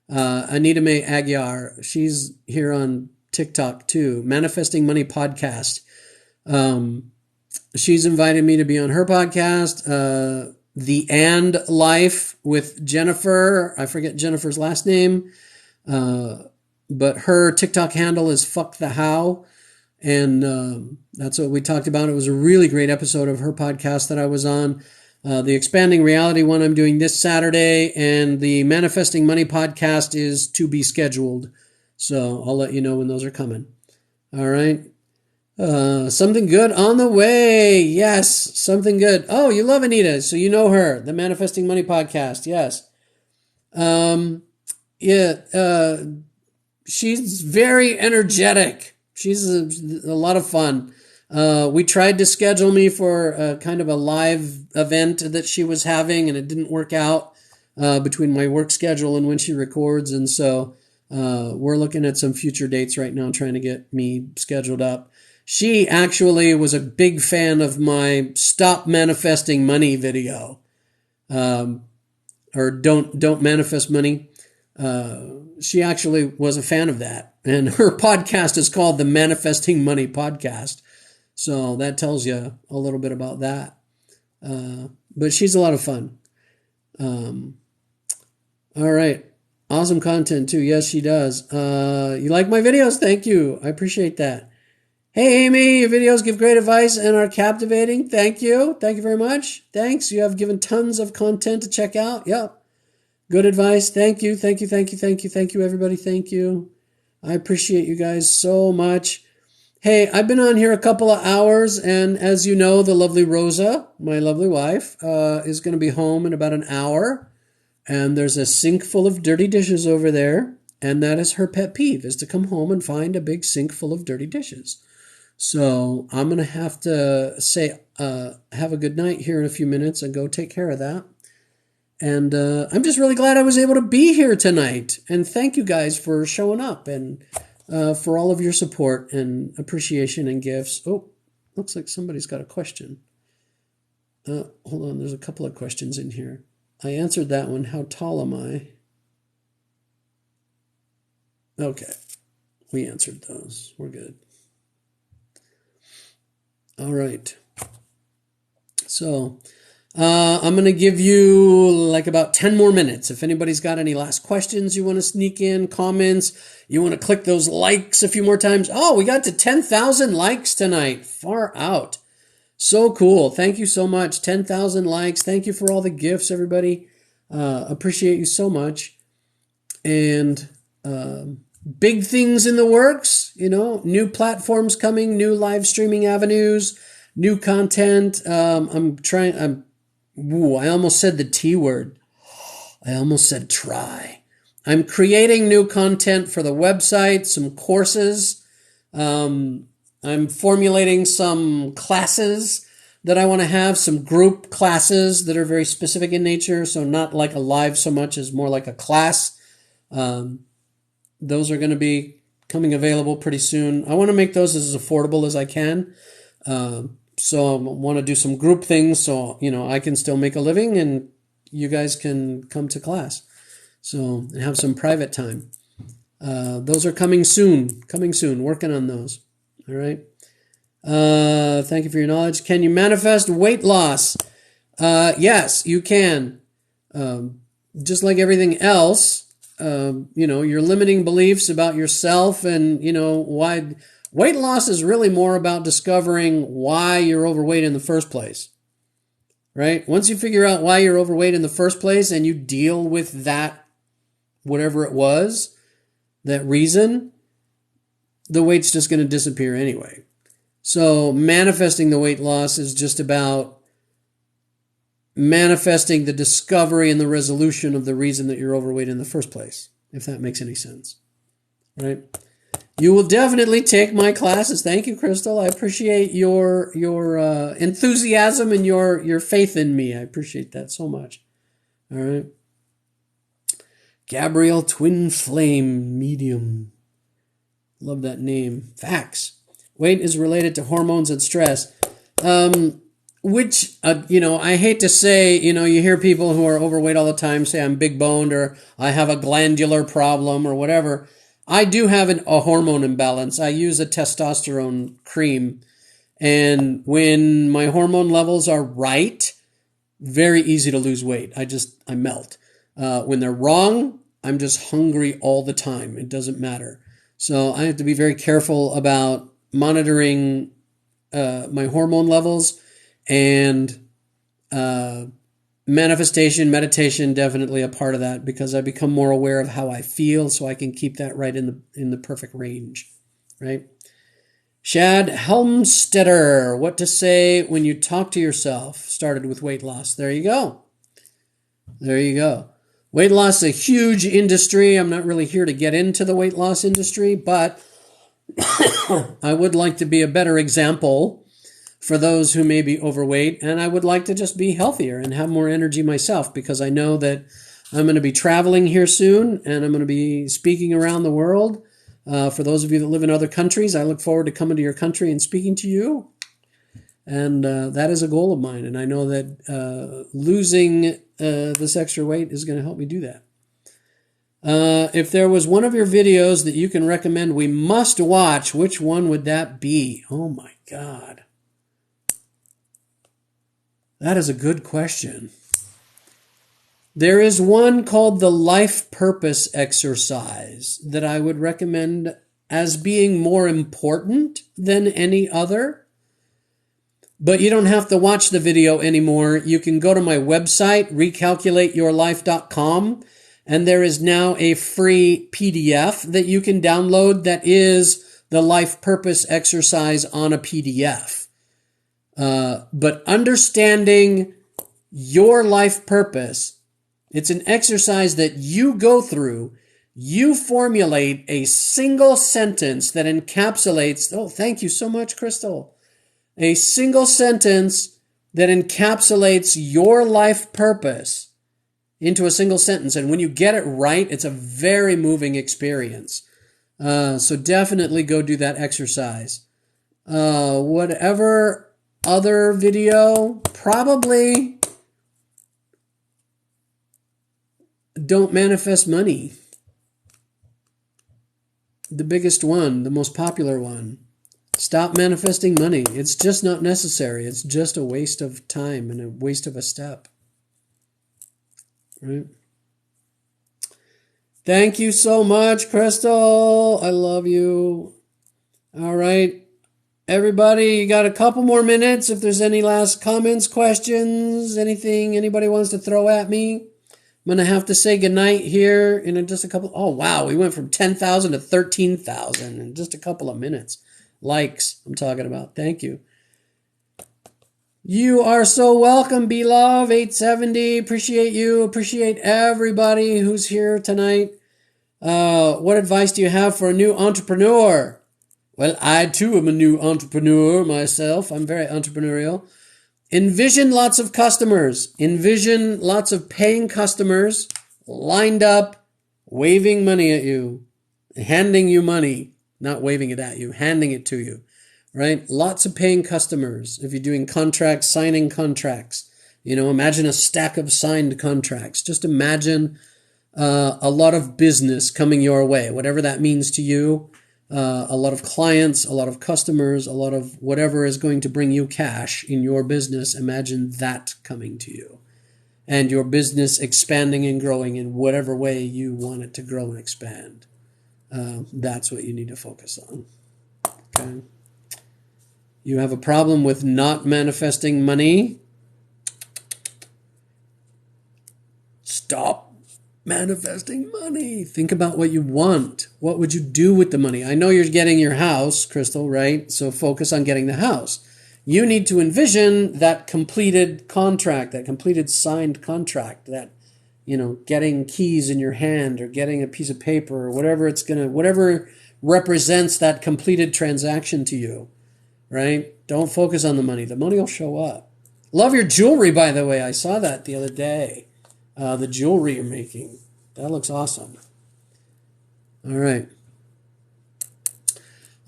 S1: Anita Mae Aguiar, she's here on TikTok too. Manifesting Money podcast. She's invited me to be on her podcast. The And Life with Jennifer. I forget Jennifer's last name. But her TikTok handle is Fuck the How. And that's what we talked about. It was a really great episode of her podcast that I was on. The Expanding Reality one I'm doing this Saturday. And the Manifesting Money podcast is to be scheduled. So I'll let you know when those are coming. All right. Something good on the way. Yes, something good. Oh, you love Anita, so you know her. The Manifesting Money podcast. Yes. She's very energetic. She's a lot of fun. We tried to schedule me for kind of a live event that she was having, and it didn't work out between my work schedule and when she records. And so we're looking at some future dates right now, trying to get me scheduled up. She actually was a big fan of my Stop Manifesting Money video, or Don't Manifest Money. She actually was a fan of that. And her podcast is called the Manifesting Money Podcast. So that tells you a little bit about that. But she's a lot of fun. All right. Awesome content too. Yes, she does. You like my videos? Thank you. I appreciate that. Hey, Amy, your videos give great advice and are captivating. Thank you. Thank you very much. Thanks. You have given tons of content to check out. Yep. Good advice. Thank you. Thank you. Thank you. Thank you. Thank you, everybody. Thank you. I appreciate you guys so much. Hey, I've been on here a couple of hours, and as you know, the lovely Rosa, my lovely wife, is going to be home in about an hour. And there's a sink full of dirty dishes over there. And that is her pet peeve, is to come home and find a big sink full of dirty dishes. So I'm going to have to say, have a good night here in a few minutes and go take care of that. And I'm just really glad I was able to be here tonight. And thank you guys for showing up and for all of your support and appreciation and gifts. Oh, looks like somebody's got a question. Hold on, there's a couple of questions in here. I answered that one. How tall am I? Okay, we answered those. We're good. All right. So I'm going to give you like about 10 more minutes. If anybody's got any last questions you want to sneak in, comments, you want to click those likes a few more times. Oh, we got to 10,000 likes tonight. Far out. So cool. Thank you so much. 10,000 likes. Thank you for all the gifts, everybody. Appreciate you so much. And big things in the works, you know, new platforms coming, new live streaming avenues, new content. I almost said the T word. I almost said try. I'm creating new content for the website, some courses. I'm formulating some classes that I want to have, some group classes that are very specific in nature, so not like a live so much as more like a class. Those are going to be coming available pretty soon. I want to make those as affordable as I can. So I want to do some group things so, I can still make a living and you guys can come to class. So, and have some private time. Those are coming soon, working on those. All right. Thank you for your knowledge. Can you manifest weight loss? Yes, you can. Just like everything else, your limiting beliefs about yourself and, why weight loss is really more about discovering why you're overweight in the first place, right? Once you figure out why you're overweight in the first place and you deal with that, whatever it was, that reason, the weight's just going to disappear anyway. So manifesting the weight loss is just about manifesting the discovery and the resolution of the reason that you're overweight in the first place, if that makes any sense, right? You will definitely take my classes. Thank you, Crystal. I appreciate your enthusiasm and your faith in me. I appreciate that so much. All right. Gabrielle Twin Flame Medium. Love that name. Facts. Weight is related to hormones and stress. Which, I hate to say, you hear people who are overweight all the time say I'm big boned or I have a glandular problem or whatever. I do have a hormone imbalance. I use a testosterone cream. And when my hormone levels are right, very easy to lose weight. I melt. When they're wrong, I'm just hungry all the time. It doesn't matter. So I have to be very careful about monitoring my hormone levels, and manifestation, meditation, definitely a part of that because I become more aware of how I feel so I can keep that right in the perfect range, right? Shad Helmstetter, what to say when you talk to yourself, started with weight loss. There you go. Weight loss is a huge industry. I'm not really here to get into the weight loss industry, but I would like to be a better example for those who may be overweight, and I would like to just be healthier and have more energy myself because I know that I'm going to be traveling here soon and I'm going to be speaking around the world. For those of you that live in other countries, I look forward to coming to your country and speaking to you. And that is a goal of mine. And I know that losing this extra weight is going to help me do that. If there was one of your videos that you can recommend we must watch, which one would that be? Oh my God. That is a good question. There is one called the Life Purpose Exercise that I would recommend as being more important than any other. But you don't have to watch the video anymore. You can go to my website, recalculateyourlife.com, and there is now a free PDF that you can download that is the Life Purpose Exercise on a PDF. But understanding your life purpose, it's an exercise that you go through. You formulate a single sentence that encapsulates, oh, thank you so much, Crystal. A single sentence that encapsulates your life purpose into a single sentence. And when you get it right, it's a very moving experience. So definitely go do that exercise. Whatever other video, probably don't manifest money. The biggest one, the most popular one. Stop manifesting money. It's just not necessary. It's just a waste of time and a waste of a step. Right? Thank you so much, Crystal. I love you. All right. Everybody, you got a couple more minutes. If there's any last comments, questions, anything anybody wants to throw at me, I'm going to have to say goodnight here in just a couple. Oh, wow. We went from 10,000 to 13,000 in just a couple of minutes. Likes, I'm talking about. Thank you. You are so welcome, Belove 870. Appreciate you. Appreciate everybody who's here tonight. What advice do you have for a new entrepreneur? Well, I too am a new entrepreneur myself. I'm very entrepreneurial. Envision lots of customers. Envision lots of paying customers lined up, waving money at you, handing you money, not waving it at you, handing it to you, right? Lots of paying customers. If you're doing contracts, signing contracts, imagine a stack of signed contracts. Just imagine a lot of business coming your way, whatever that means to you. A lot of clients, a lot of customers, a lot of whatever is going to bring you cash in your business. Imagine that coming to you and your business expanding and growing in whatever way you want it to grow and expand. That's what you need to focus on. Okay. You have a problem with not manifesting money? Stop manifesting money. Think about what you want. What would you do with the money? I know you're getting your house, Crystal, right? So focus on getting the house. You need to envision that completed contract, that completed signed contract, that, getting keys in your hand or getting a piece of paper or whatever represents that completed transaction to you, right? Don't focus on the money. The money will show up. Love your jewelry, by the way. I saw that the other day. The jewelry you're making. That looks awesome. All right.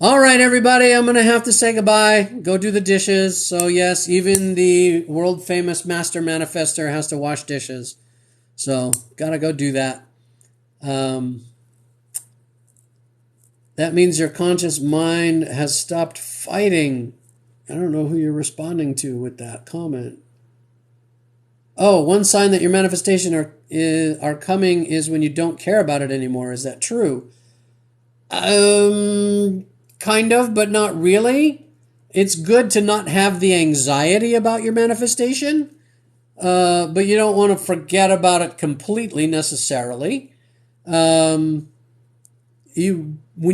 S1: All right, everybody. I'm going to have to say goodbye. Go do the dishes. So, yes, even the world-famous master manifester has to wash dishes. So, got to go do that. That means your conscious mind has stopped fighting. I don't know who you're responding to with that comment. Oh, one sign that your manifestation are coming is when you don't care about it anymore. Is that true? Kind of, but not really. It's good to not have the anxiety about your manifestation, but you don't want to forget about it completely necessarily. When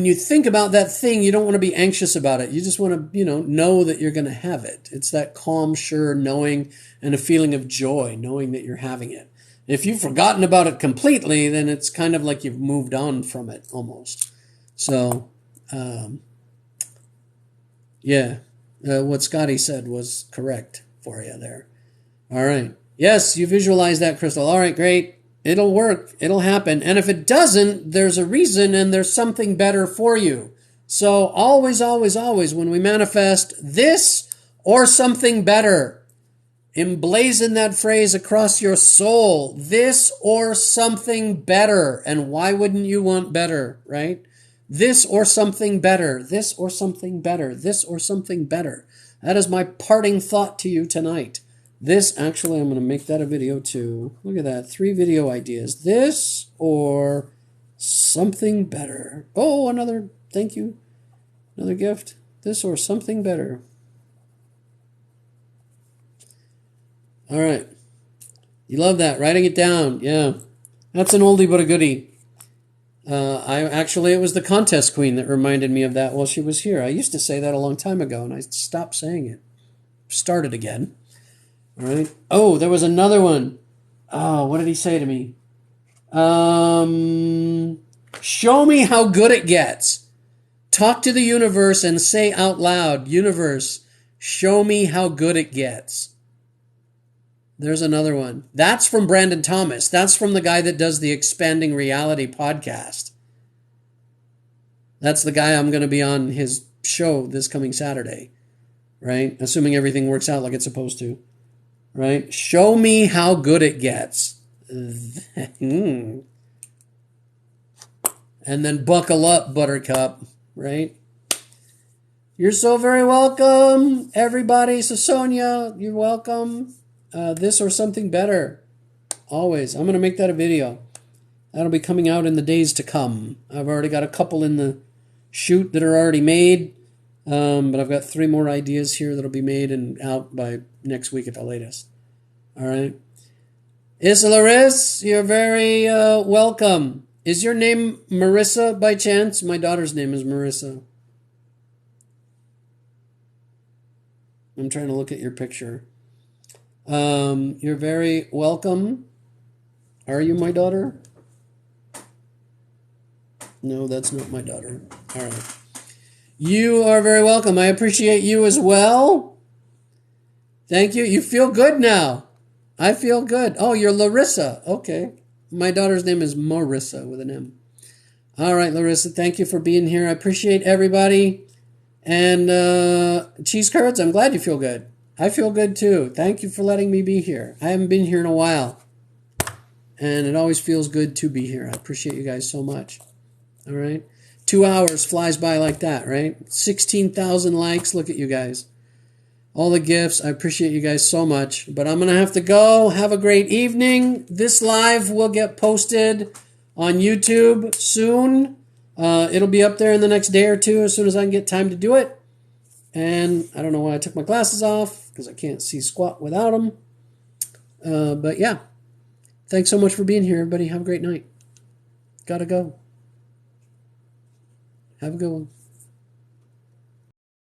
S1: you think about that thing, you don't want to be anxious about it. You just want to, know that you're going to have it. It's that calm, sure knowing and a feeling of joy, knowing that you're having it. If you've forgotten about it completely, then it's kind of like you've moved on from it almost. So, what Scotty said was correct for you there. All right. Yes, you visualize that, Crystal. All right, great. It'll work. It'll happen. And if it doesn't, there's a reason and there's something better for you. So always, always, always, when we manifest this or something better, emblazon that phrase across your soul, this or something better. And why wouldn't you want better, right? This or something better, this or something better, this or something better. That is my parting thought to you tonight. This, actually, I'm going to make that a video too. Look at that. 3 video ideas. This or something better. Oh, another, thank you. Another gift. This or something better. All right. You love that. Writing it down. Yeah. That's an oldie but a goodie. It was the contest queen that reminded me of that while she was here. I used to say that a long time ago, and I stopped saying it. Started again. All right. Oh, there was another one. Oh, what did he say to me? Show me how good it gets. Talk to the universe and say out loud, universe, show me how good it gets. There's another one. That's from Brandon Thomas. That's from the guy that does the Expanding Reality podcast. That's the guy I'm going to be on his show this coming Saturday, right? Assuming everything works out like it's supposed to. Right? Show me how good it gets. And then buckle up, Buttercup. Right? You're so very welcome, everybody. So Sonia, you're welcome. This or something better. Always. I'm going to make that a video. That'll be coming out in the days to come. I've already got a couple in the shoot that are already made. But I've got 3 more ideas here that'll be made and out by next week at the latest. All right. Isolaris, you're very welcome. Is your name Marissa by chance? My daughter's name is Marissa. I'm trying to look at your picture. You're very welcome. Are you my daughter? No, that's not my daughter. All right. You are very welcome. I appreciate you as well. Thank you. You feel good now. I feel good. Oh, you're Larissa. Okay. My daughter's name is Marissa with an M. All right, Larissa, thank you for being here. I appreciate everybody. And Cheese Curds, I'm glad you feel good. I feel good too. Thank you for letting me be here. I haven't been here in a while. And it always feels good to be here. I appreciate you guys so much. All right. 2 hours flies by like that, right? 16,000 likes. Look at you guys. All the gifts. I appreciate you guys so much. But I'm going to have to go. Have a great evening. This live will get posted on YouTube soon. It'll be up there in the next day or two as soon as I can get time to do it. And I don't know why I took my glasses off because I can't see squat without them. But yeah. Thanks so much for being here, everybody. Have a great night. Gotta go. Have a good one.